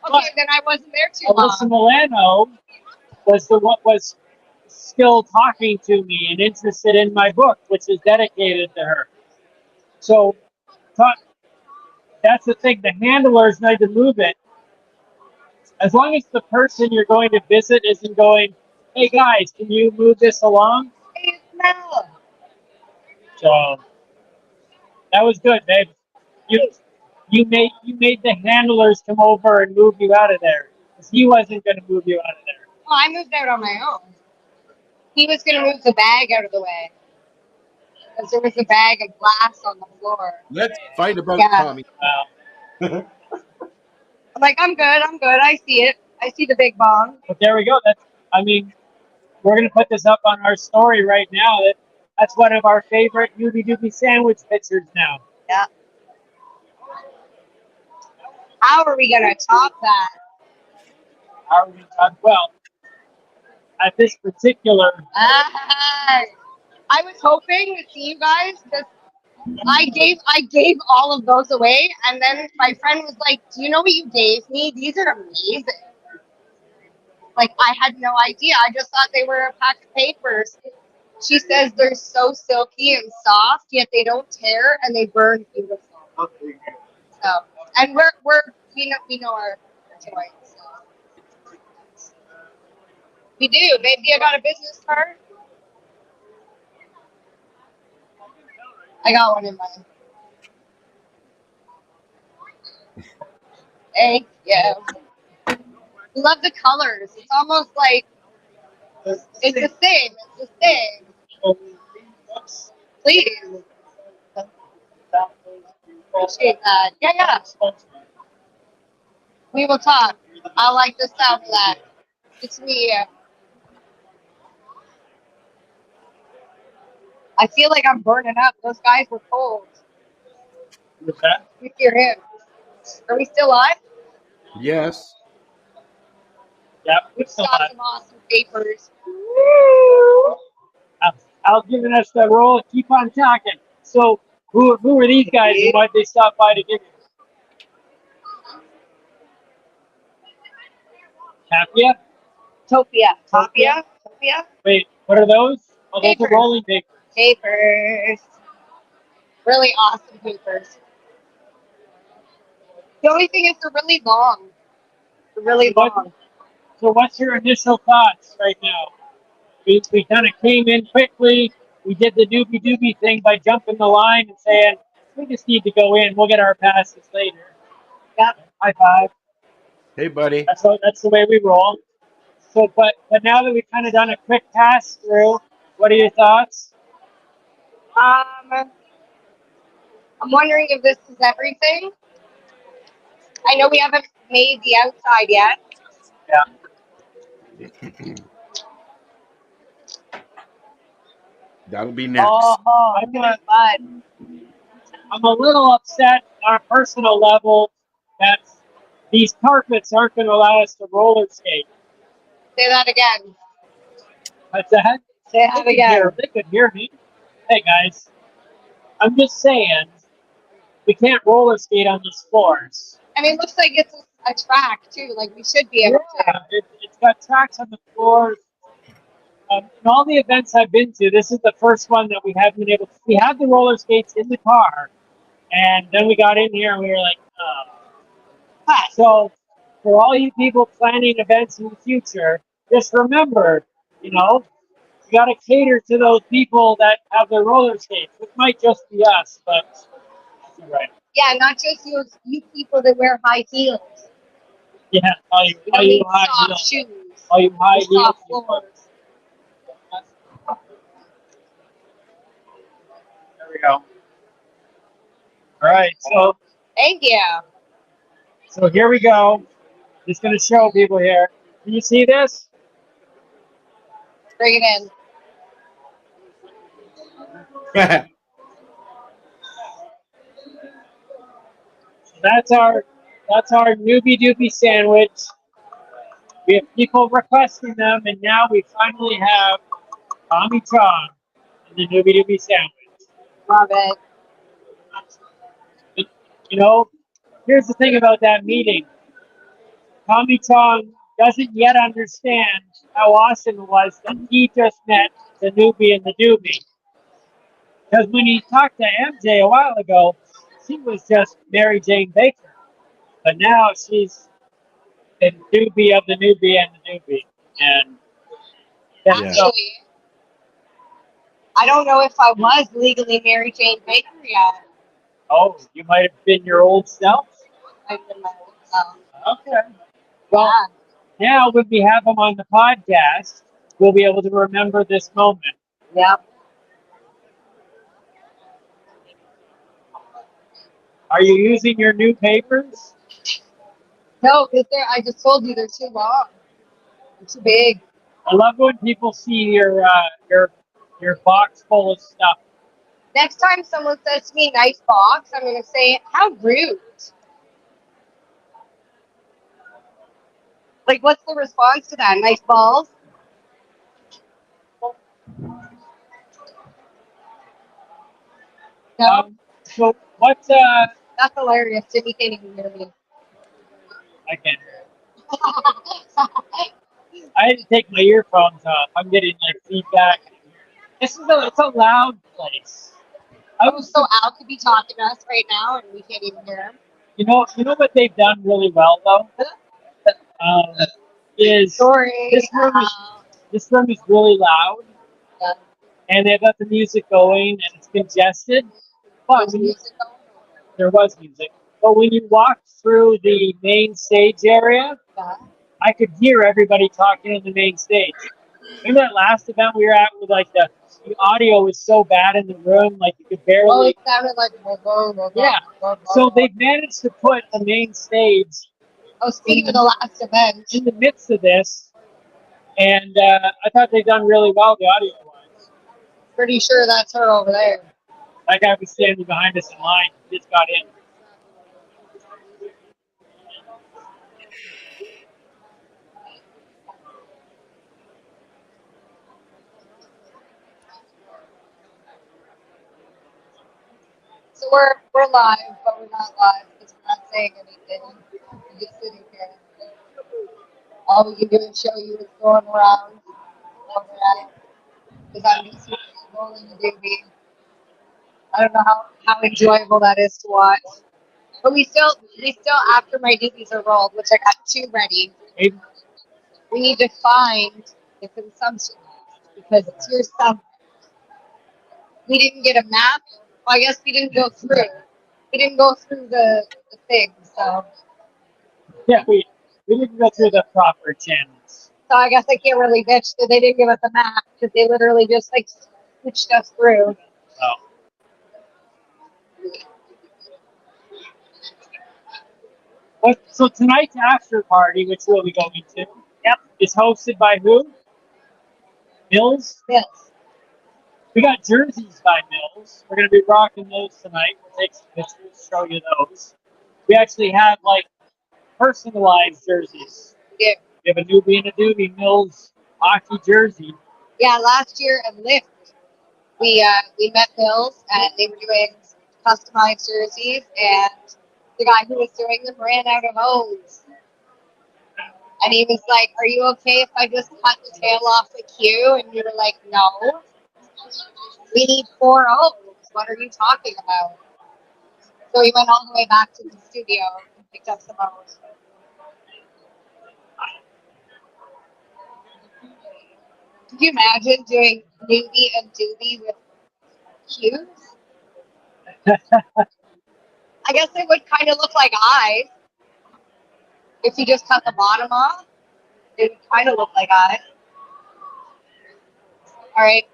Okay, then I wasn't there too Alyssa long. Milano was still talking to me and interested in my book, which is dedicated to her. So that's the thing. The handlers need to move it. As long as the person you're going to visit isn't going, "Hey guys, can you move this along?" Hey, no. So that was good, babe. You made the handlers come over and move you out of there. 'Cause he wasn't going to move you out of there. Oh, I moved out on my own. He was going to move the bag out of the way. Because there was a bag of glass on the floor. Let's fight about Yeah. Tommy. I'm like, I'm good. I see it. I see the big bong. But there we go. We're going to put this up on our story right now. That's one of our favorite Doobie Doobie sandwich pictures now. Yeah. How are we going to top that? Well, at this particular, I was hoping to see you guys because I gave all of those away, and then my friend was like, "Do you know what you gave me? These are amazing." Like I had no idea. I just thought they were a pack of papers. She says they're so silky and soft, yet they don't tear and they burn beautiful. So, and we know our toys. So. We do, baby. I got a business card. I got one in mine. Thank you. Love the colors. It's almost like it's a thing. It's a thing. Please. Appreciate that. Yeah. We will talk. I like the sound of that. It's me. I feel like I'm burning up. Those guys were cold. with that, With your hands. Are we still live? Yes. yeah, We've got some awesome papers. Al's giving us the roll. Keep on talking. So, who are these guys and why'd they stop by to give you? Tapia? Topia. Wait, what are those? Oh, those Papers. are rolling papers. Papers. Really awesome papers. The only thing is they're really long. They're really long. So what's your initial thoughts right now? We kind of came in quickly. We did the doobie doobie thing by jumping the line and saying, we just need to go in. We'll get our passes later. Yep. High five. Hey, buddy. That's the way we roll. So, but now that we've kind of done a quick pass through, what are your thoughts? I'm wondering if this is everything. I know we haven't made the outside yet. Yeah. That'll be next. I'm a little upset on a personal level that these carpets aren't going to allow us to roller skate. Say that again. What's that? Say that again. They could hear me. Hey guys, I'm just saying we can't roller skate on these floors. And it looks like it's a track too. Like we should be able to. It's got tracks on the floors. In all the events I've been to, this is the first one that we haven't been able to. We had the roller skates in the car, and then we got in here and we were like, So, for all you people planning events in the future, just remember, you got to cater to those people that have their roller skates. It might just be us, but you're right. Yeah, not just you people that wear high heels. Yeah, all you We don't need high soft heels. shoes. All you high heels. Soft floors. There we go. All right, so Thank you. So here we go. Just going to show people here. Can you see this? Bring it in. That's our newbie doobie sandwich. We have people requesting them, and now we finally have Tommy Chong and the newbie doobie sandwich. Love it. Here's the thing about that meeting. Tommy Chong doesn't yet understand how awesome it was that he just met the newbie and the doobie. Because when he talked to MJ a while ago, she was just Marijane Baker. But now she's the newbie of the newbie and the newbie. And Actually, I don't know if I was legally Marijane Baker yet. Oh, you might have been your old self? I've been my old self. Okay. Well, now when we have them on the podcast, we'll be able to remember this moment. Yep. Are you using your new papers? No, because I just told you they're too long. They're too big. I love when people see your box full of stuff. Next time someone says to me, nice box, I'm going to say, how rude. Like, what's the response to that? Nice balls? No. So what? That's hilarious. Jimmy can't even hear me. I can't hear. I had to take my earphones off. I'm getting like feedback. It's a loud place. So Al could be talking to us right now, and we can't even hear him. You know what they've done really well though. Is this room is really loud, and they've got the music going, and it's congested. But there was music. But when you walked through the main stage area, I could hear everybody talking in the main stage. Remember that last event we were at with like the audio was so bad in the room, like you could barely. Oh, it sounded like. Yeah. So they've managed to put the main stage. Oh, speaking of the last event, in the midst of this, and I thought they've done really well the audio wise. Pretty sure that's her over there. That guy was standing behind us in line. He just got in. So we're live, but we're not live because we're not saying anything. We're just sitting here. All we can do is show you what's going around where we're at. Because I'm just rolling the doobie. I don't know how enjoyable that is to watch. But we still after my doobies are rolled, which I got two ready, we need to find the consumption list because it's your stuff. We didn't get a map. Well, I guess we didn't go through. We didn't go through the thing, so. Yeah, we didn't go through the proper channels. So I guess I can't really bitch that they didn't give us a map because they literally just like switched us through. Oh. So tonight's after party, which we'll be going to, is hosted by who? Mills? Mills. We got jerseys by Mills. We're going to be rocking those tonight. We'll take some pictures, show you those. We actually have like personalized jerseys. Yeah. You have a newbie and a doobie Mills hockey jersey. Yeah, last year at Lyft, we met Mills and they were doing customized jerseys, and the guy who was doing them ran out of O's. And he was like, "Are you okay if I just cut the tail off the queue?" And we were like, "No, we need 4 O's. What are you talking about?" So he went all the way back to the studio and picked up some O's. Could you imagine doing newbie and doobie with cues? I guess it would kind of look like eyes. If you just cut the bottom off, it would kind of look like eyes. All right.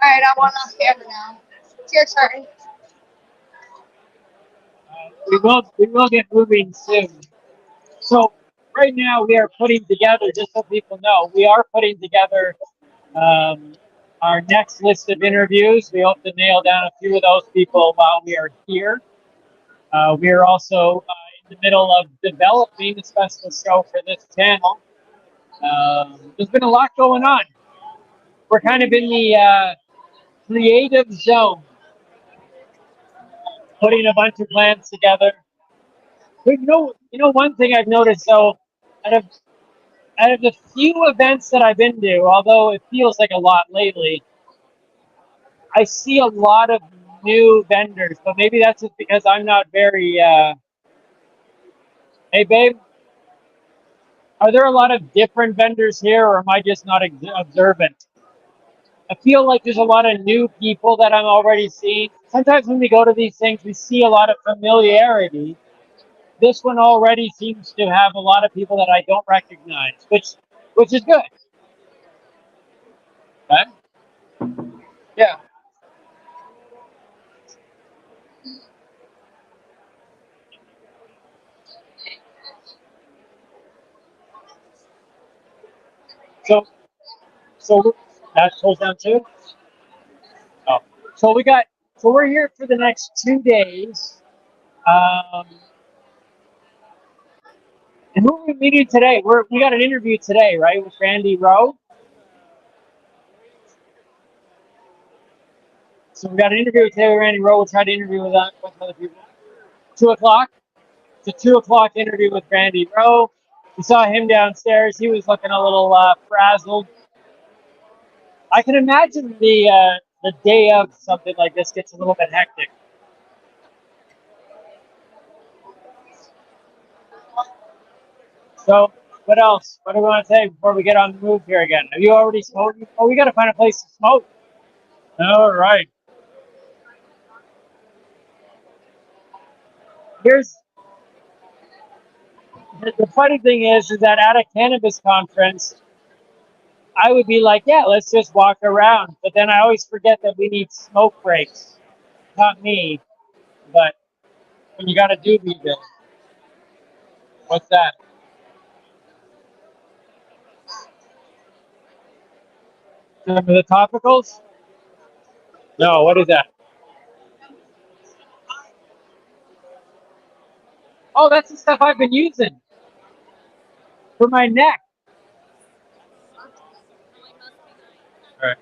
All right, I'm on camera now. It's your turn. We will get moving soon. So right now we are putting together, just so people know, we are putting together our next list of interviews. We hope to nail down a few of those people while we are here. We are also in the middle of developing a special show for this channel. There's been a lot going on. We're kind of in the creative zone, putting a bunch of plans together. But you know, one thing I've noticed, though, out of the few events that I've been to, although it feels like a lot lately, I see a lot of new vendors. But maybe that's just because I'm not very. Hey, babe, are there a lot of different vendors here, or am I just not observant? I feel like there's a lot of new people that I'm already seeing. Sometimes when we go to these things, we see a lot of familiarity. This one already seems to have a lot of people that I don't recognize, which is good. Okay? Yeah. So that goes down too. Oh, so we're here for the next 2 days. And who are we meeting today? We got an interview today, right, with Randy Rowe. So we got an interview today with Randy Rowe. We'll try to interview with other people. 2 o'clock. It's a 2 o'clock interview with Randy Rowe. We saw him downstairs. He was looking a little frazzled. I can imagine the day of something like this gets a little bit hectic. So, what else? What do we want to say before we get on the move here again? Have you already smoked? Oh, we got to find a place to smoke. All right. Here's the funny thing is that at a cannabis conference, I would be like, yeah, let's just walk around. But then I always forget that we need smoke breaks. Not me, but when you got to do these things. What's that? Remember the topicals? No, what is that? Oh, that's the stuff I've been using for my neck. All right.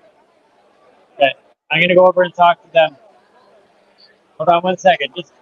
Okay. I'm going to go over and talk to them. Hold on 1 second. Just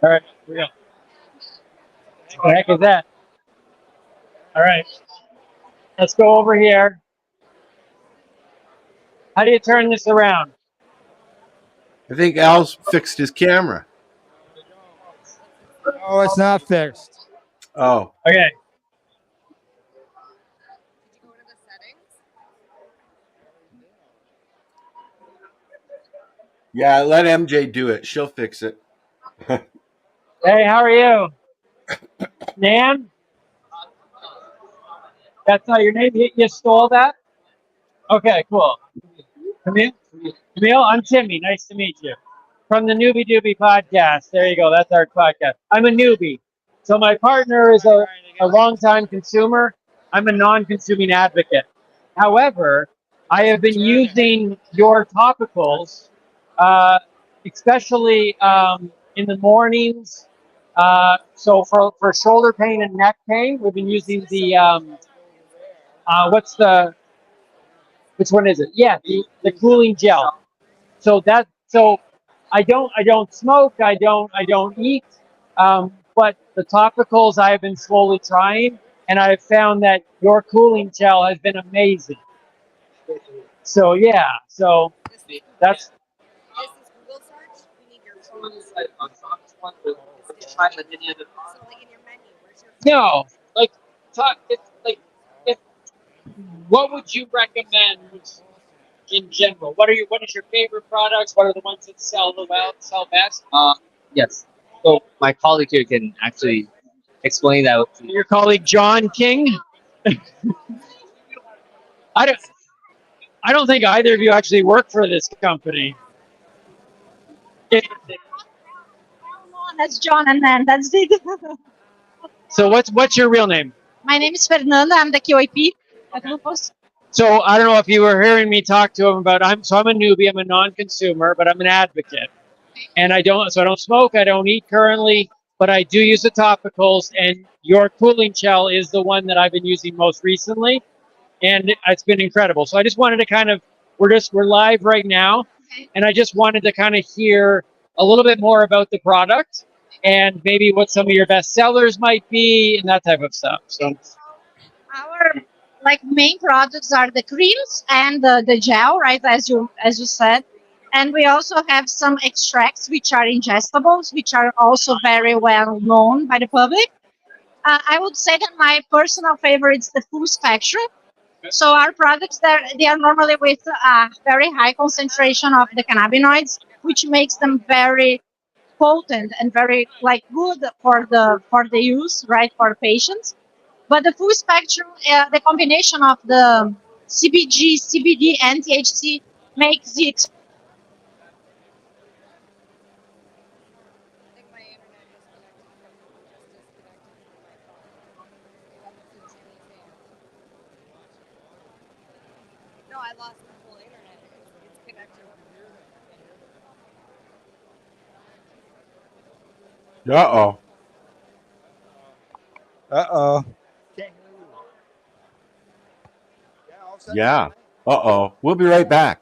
all right. Here we go. What the heck is that? All right. Let's go over here. How do you turn this around? I think Al's fixed his camera. Oh, it's not fixed. Oh. Okay. Yeah, let MJ do it. She'll fix it. Hey, how are you? Nan? That's not your name? You stole that? Okay, cool. Camille? Camille, I'm Timmy. Nice to meet you. From the Newbie Doobie podcast. There you go. That's our podcast. I'm a newbie. So my partner is a longtime consumer. I'm a non-consuming advocate. However, I have been using your topicals, especially in the mornings. So for shoulder pain and neck pain, we've been using the which one is it? Yeah, the cooling gel. So I don't smoke, I don't eat, but the topicals I have been slowly trying, and I've found that your cooling gel has been amazing. So yeah, so that's no like talk. It's like if what would you recommend in general? What is your favorite products? What are the ones that sell best? Yes. So my colleague here can actually explain that. Your colleague John King. I don't. I don't think either of you actually work for this company. That's John, and then that's Did. So what's your real name? My name is Fernanda. I'm the QAP at Lupus. So I don't know if you were hearing me talk to him about I'm a newbie, I'm a non-consumer, but I'm an advocate. And I don't smoke, I don't eat currently, but I do use the topicals, and your cooling gel is the one that I've been using most recently, and it's been incredible. So I just wanted to kind of we're live right now, and I just wanted to kind of hear a little bit more about the product and maybe what some of your best sellers might be and that type of stuff. So Our main products are the creams and the gel, right? As you said, and we also have some extracts which are ingestibles, which are also very well known by the public. I would say that my personal favorite is the full spectrum. So our products they are normally with a very high concentration of the cannabinoids, which makes them very potent and very good for the use, right, for patients. But the full spectrum, the combination of the CBG, CBD, and THC makes it. No, I lost my whole internet. It's connected. Uh-oh. Uh-oh. Yeah. Uh-oh. We'll be right back.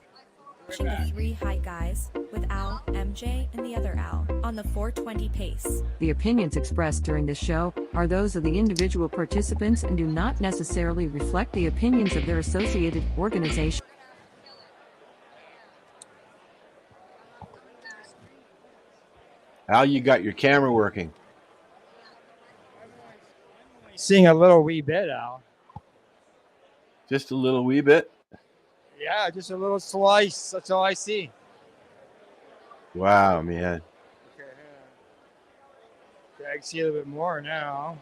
Watching the Three High Guys with Al, MJ, and the other Al on the 420 pace. The opinions expressed during this show are those of the individual participants and do not necessarily reflect the opinions of their associated organization. Al, you got your camera working. Seeing a little wee bit, Al. Just a little wee bit? Yeah, just a little slice. That's all I see. Wow, man. Okay, I can see a little bit more now,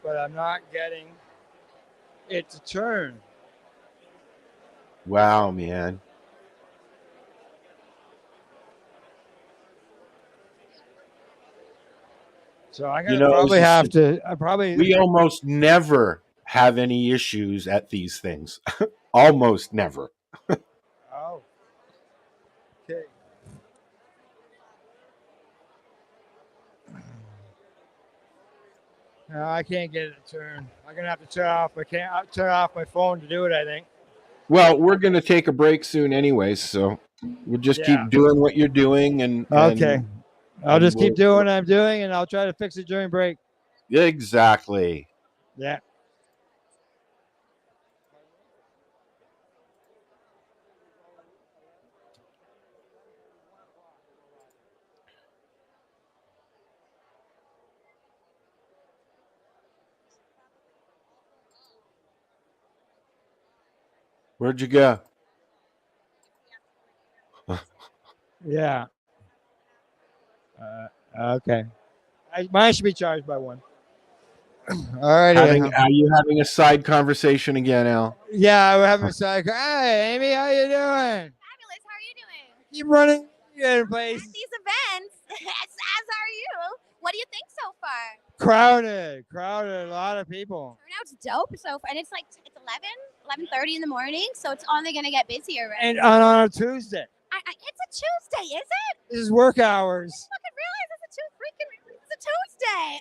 but I'm not getting it to turn. Wow, man. So I'm gonna probably have to. We almost never have any issues at these things. Almost never. Oh. Okay. No, I can't get it to turn. I'm gonna have to turn off my phone to do it, I think. Well, we're going to take a break soon anyways, so we'll just keep doing what you're doing. And Okay. I'll just keep we'll- doing what I'm doing, and I'll try to fix it during break. Exactly. Yeah. Where'd you go? Yeah. Okay. Mine should be charged by one. All righty. Are you having a side conversation again, Al? Yeah, we're having a side. Hey, Amy, how you doing? Fabulous. How are you doing? Keep running in place. At these events, as are you. What do you think so far? Crowded, a lot of people. Turnout's dope. So, and it's like it's 11:30 in the morning, so it's only gonna get busier, right? And on a Tuesday. It's a Tuesday, is it? This is work hours. I fucking realize it's a Tuesday.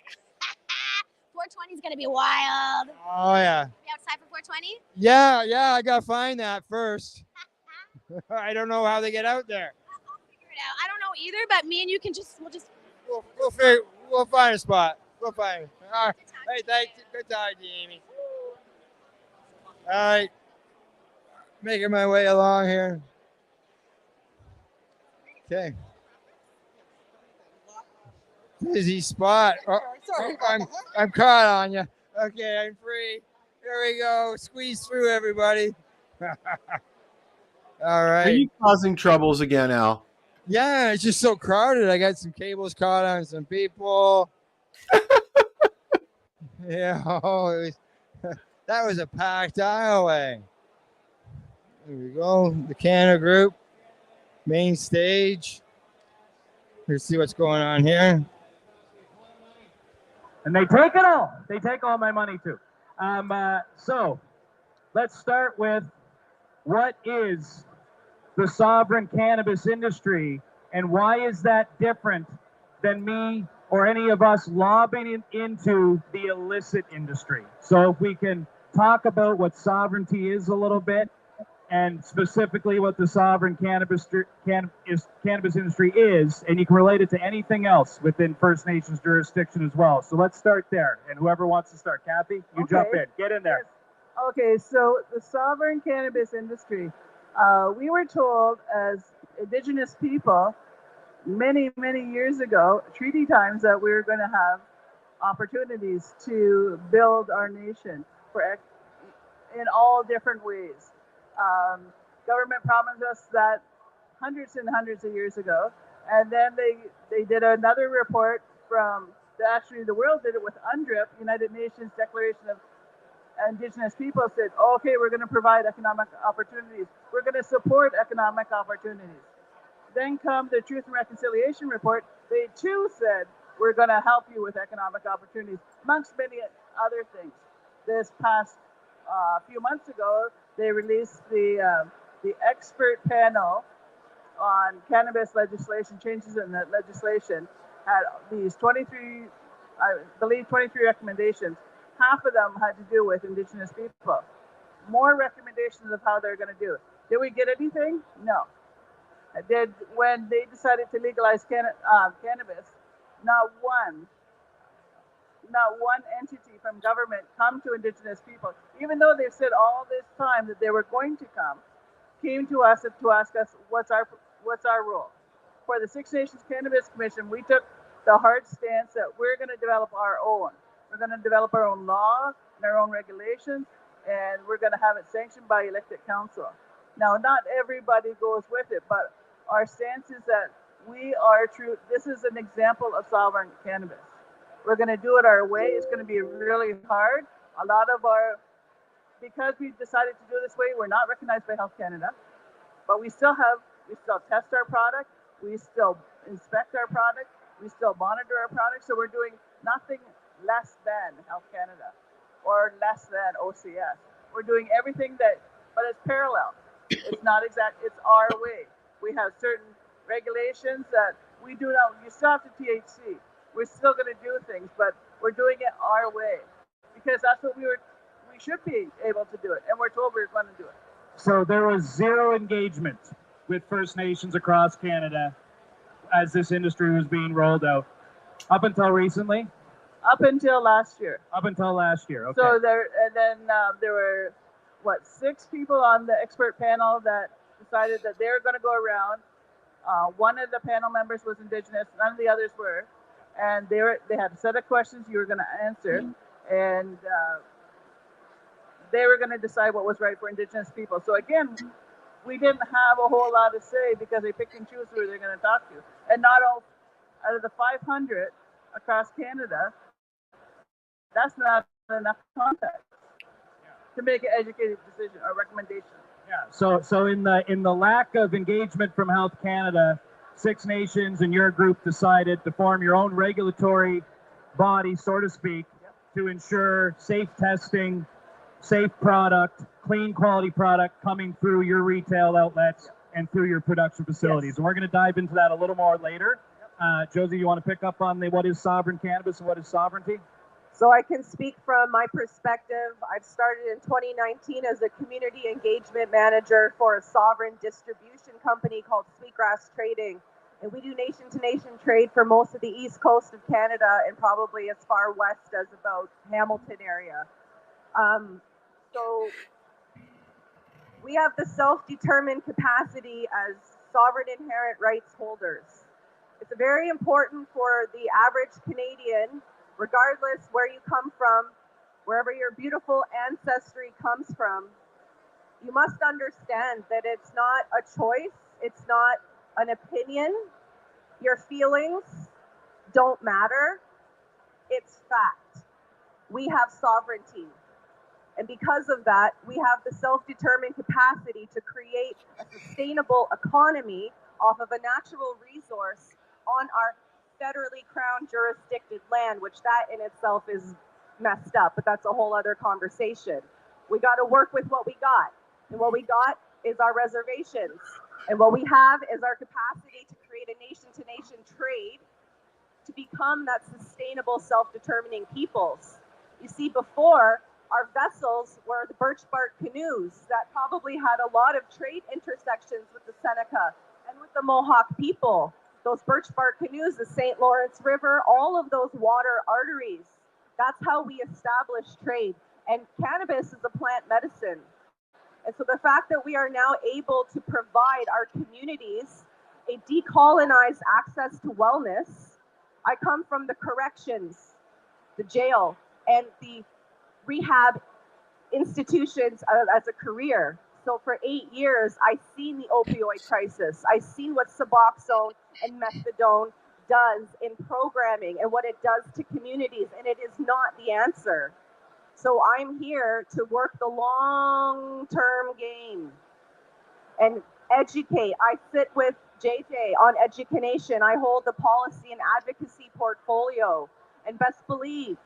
420 is gonna be wild. Oh yeah. Be outside for 420? Yeah, I gotta find that first. I don't know how they get out there. Figure it out. I don't know either, but me and you can We'll find a spot. We'll find it. All right. Hey, thanks. Good talking to you, Amy. All right. Making my way along here. Okay. Busy spot. I'm caught on you. Okay, I'm free. Here we go. Squeeze through, everybody. All right. Are you causing troubles again, Al? Yeah, it's just so crowded. I got some cables caught on some people. Yeah, that was a packed aisleway. There we go. The Canada group, main stage. Let's see what's going on here. And they take it all. They take all my money too. So let's start with what is the sovereign cannabis industry and why is that different than me or any of us lobbying into the illicit industry? So if we can talk about what sovereignty is a little bit and specifically what the sovereign cannabis industry is, and you can relate it to anything else within First Nations jurisdiction as well. So let's start there. And whoever wants to start, Kathy, you jump in. Get in there. Okay, so the sovereign cannabis industry, we were told as Indigenous people many, many years ago, treaty times, that we were going to have opportunities to build our nation in all different ways. Government promised us that hundreds and hundreds of years ago, and then they did another report actually the world did it with UNDRIP, United Nations Declaration of Indigenous People, said, okay, we're going to provide economic opportunities. We're going to support economic opportunities. Then come the Truth and Reconciliation Report. They too said, we're going to help you with economic opportunities, amongst many other things. This past few months ago, they released the expert panel on cannabis legislation, changes in the legislation, had these 23 recommendations. Half of them had to do with Indigenous people. More recommendations of how they're going to do it. Did we get anything? No. When they decided to legalize cannabis, not one entity from government come to Indigenous people, even though they've said all this time that they were going to come, came to us to ask us what's our role. For the Six Nations Cannabis Commission, we took the hard stance that we're going to develop our own. We're going to develop our own law and our own regulations, and we're going to have it sanctioned by elected council. Now, not everybody goes with it, but our stance is that we are true. This is an example of sovereign cannabis. We're going to do it our way. It's going to be really hard. Because we've decided to do it this way, we're not recognized by Health Canada, but we still test our product, we still inspect our product, we still monitor our product. So we're doing nothing less than Health Canada or less than OCS. We're doing everything but it's parallel. It's not exact, it's our way. We have certain regulations that we do not, you still have to THC. We're still going to do things, but we're doing it our way because that's what we should be able to do it, and we're told we're going to do it. So there was zero engagement with First Nations across Canada as this industry was being rolled out up until recently? Up until last year. Up until last year, okay. So there were, 6 people on the expert panel that decided that they were going to go around. One of the panel members was Indigenous, none of the others were. And they had a set of questions you were going to answer, and they were going to decide what was right for Indigenous people. So again, we didn't have a whole lot to say because they pick and choose who they're going to talk to. And not all, out of the 500 across Canada, that's not enough context to make an educated decision or recommendation. Yeah. So in the lack of engagement from Health Canada, Six Nations and your group decided to form your own regulatory body, so to speak, to ensure safe testing, safe product, clean quality product coming through your retail outlets and through your production facilities. And we're going to dive into that a little more later. Josie, you want to pick up on what is sovereign cannabis and what is sovereignty? So I can speak from my perspective. I've started in 2019 as a community engagement manager for a sovereign distribution company called Sweetgrass Trading. And we do nation-to-nation trade for most of the east coast of Canada and probably as far west as about Hamilton area. So we have the self-determined capacity as sovereign inherent rights holders. It's very important for the average Canadian, regardless where you come from, wherever your beautiful ancestry comes from, you must understand that it's not a choice, it's not an opinion. Your feelings don't matter. It's fact. We have sovereignty. And because of that, we have the self-determined capacity to create a sustainable economy off of a natural resource on our federally crown jurisdicted land, which that in itself is messed up, but that's a whole other conversation. We got to work with what we got. And what we got is our reservations. And what we have is our capacity to create a nation-to-nation trade to become that sustainable, self-determining peoples. You see, before, our vessels were the birch bark canoes that probably had a lot of trade intersections with the Seneca and with the Mohawk people. Those birch bark canoes, the St. Lawrence River, all of those water arteries. That's how we establish trade. And cannabis is a plant medicine. And so the fact that we are now able to provide our communities a decolonized access to wellness. I come from the corrections, the jail, and the rehab institutions as a career. So for 8 years, I've seen the opioid crisis. I've seen what Suboxone and methadone does in programming and what it does to communities, and it is not the answer. So I'm here to work the long-term game and educate. I sit with JJ on education. I hold the policy and advocacy portfolio. And best believe,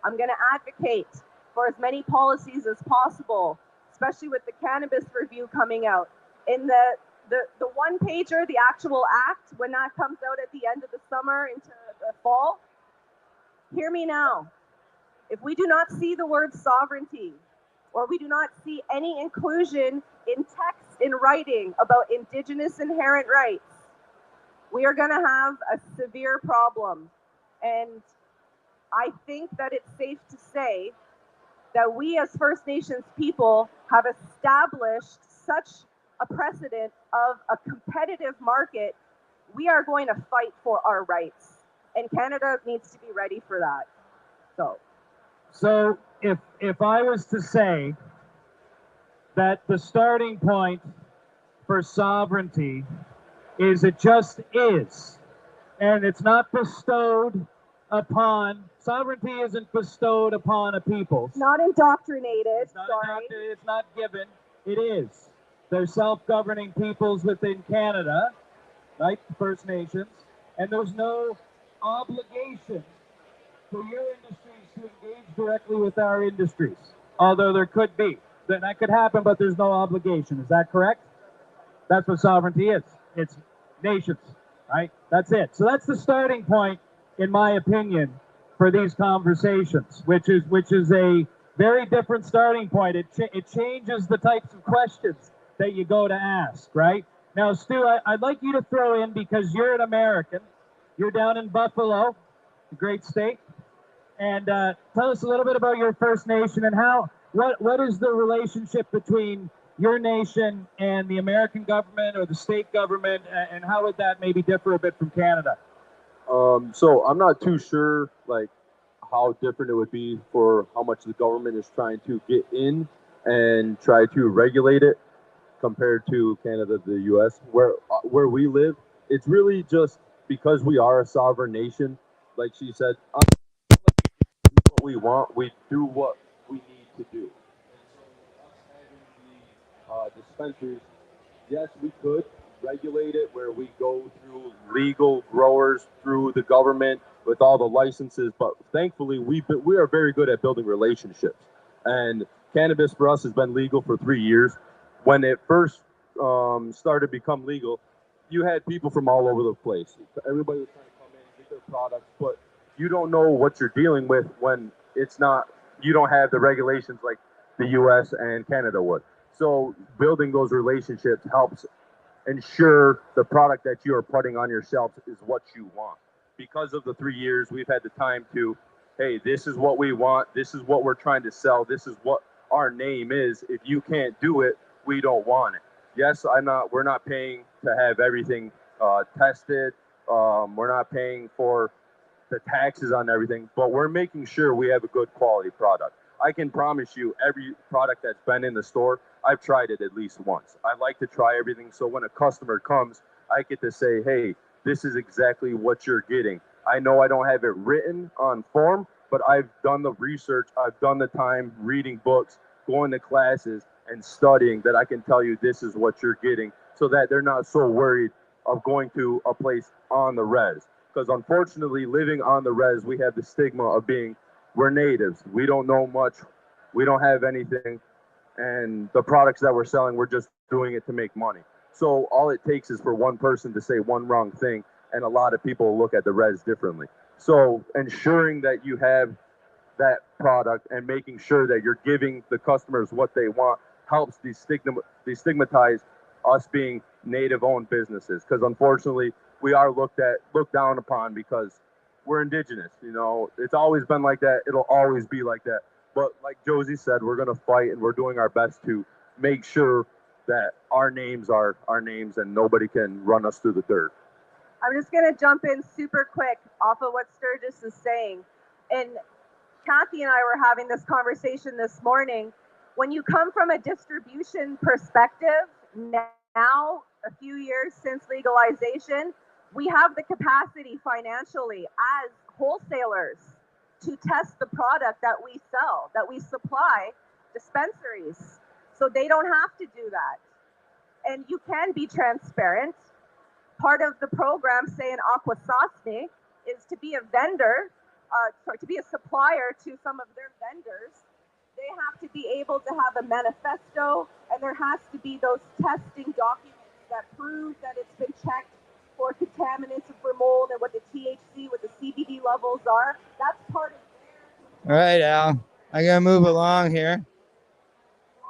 I'm going to advocate for as many policies as possible, especially with the cannabis review coming out. In the one pager, the actual act, when that comes out at the end of the summer into the fall, hear me now. If we do not see the word sovereignty, or we do not see any inclusion in text, in writing about Indigenous inherent rights, we are going to have a severe problem. And I think that it's safe to say that we as First Nations people have established such a precedent of a competitive market. We are going to fight for our rights, and Canada needs to be ready for that. So if I was to say that the starting point for sovereignty is it just is, and it's not bestowed upon, sovereignty isn't bestowed upon a people. Not indoctrinated, it's not given, it is. There's self-governing peoples within Canada, right, the First Nations, and there's no obligation for your industries to engage directly with our industries, although there could be. That could happen, but there's no obligation. Is that correct? That's what sovereignty is. It's nations, right? That's it. So that's the starting point, in my opinion, for these conversations, which is a very different starting point. It changes the types of questions that you go to ask, right? Now, Stu, I'd like you to throw in, because you're an American, you're down in Buffalo, a great state, and tell us a little bit about your First Nation and what is the relationship between your nation and the American government or the state government, and how would that maybe differ a bit from Canada? So I'm not too sure like how different it would be for how much the government is trying to get in and try to regulate it. compared to Canada, the U.S. Where we live, it's really just because we are a sovereign nation. Like she said, what we want, we do what we need to do. Dispensaries, yes, we could regulate it where we go through legal growers, through the government with all the licenses, but thankfully we are very good at building relationships. And cannabis for us has been legal for 3 years. When it first started to become legal, you had people from all over the place. Everybody was trying to come in and get their products, but you don't know what you're dealing with when it's not, you don't have the regulations like the US and Canada would. So building those relationships helps ensure the product that you are putting on your shelves is what you want. Because of the 3 years, we've had the time to, hey, this is what we want. This is what we're trying to sell. This is what our name is. If you can't do it, we don't want it. Yes, we're not paying to have everything tested. We're not paying for the taxes on everything, but we're making sure we have a good quality product. I can promise you every product that's been in the store, I've tried it at least once. I like to try everything, so when a customer comes, I get to say, hey, this is exactly what you're getting. I know I don't have it written on form, but I've done the research, I've done the time reading books, going to classes, and studying that I can tell you this is what you're getting, so that they're not so worried of going to a place on the res. Because unfortunately, living on the res, we have the stigma of being, we're natives, we don't know much, we don't have anything, and the products that we're selling, we're just doing it to make money. So all it takes is for one person to say one wrong thing, and a lot of people look at the res differently. So ensuring that you have that product and making sure that you're giving the customers what they want helps destigmatize us being native-owned businesses. Because unfortunately, we are looked down upon because we're indigenous. You know, it's always been like that. It'll always be like that. But like Josie said, we're going to fight, and we're doing our best to make sure that our names are our names and nobody can run us through the dirt. I'm just going to jump in super quick off of what Sturgis is saying. And Kathy and I were having this conversation this morning. When you come from a distribution perspective, now, a few years since legalization, we have the capacity financially as wholesalers to test the product that we sell, that we supply dispensaries. So they don't have to do that. And you can be transparent. Part of the program, say in Akwesasne, is to be a vendor, to be a supplier to some of their vendors. They have to be able to have a manifesto, and there has to be those testing documents that prove that it's been checked for contaminants and for mold and what the THC, what the CBD levels are. That's part of All right, Al. I gotta move along here.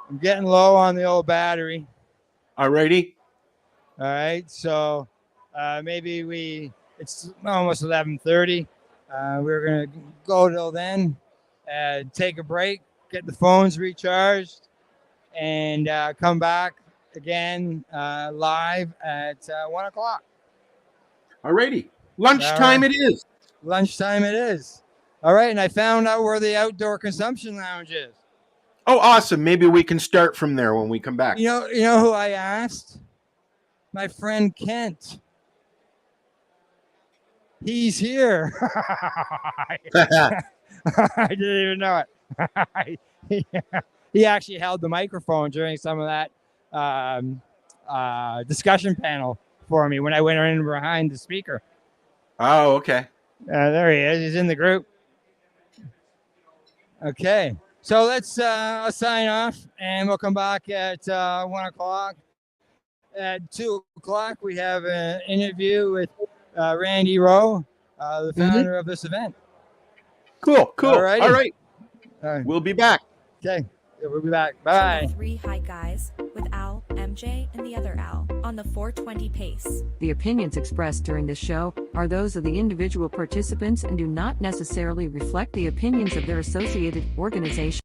I'm getting low on the old battery. Alrighty. All right, so maybe it's almost 11:30. We're gonna go till then, take a break, get the phones recharged, and come back again live at 1 o'clock. Alrighty. Lunchtime it is. Lunchtime it is. All right, and I found out where the outdoor consumption lounge is. Oh, awesome. Maybe we can start from there when we come back. You know who I asked? My friend Kent. He's here. I didn't even know it. He actually held the microphone during some of that discussion panel for me when I went in behind the speaker. Oh, okay. There he is. He's in the group. Okay. So let's sign off, and we'll come back at 1 o'clock. At 2 o'clock, we have an interview with Randy Rowe, the founder of this event. Cool. Alrighty. All right. We'll be back. Okay. We'll be back. Bye. 3 High Guys with Al, MJ, and the other Al on the 420 pace. The opinions expressed during this show are those of the individual participants and do not necessarily reflect the opinions of their associated organization.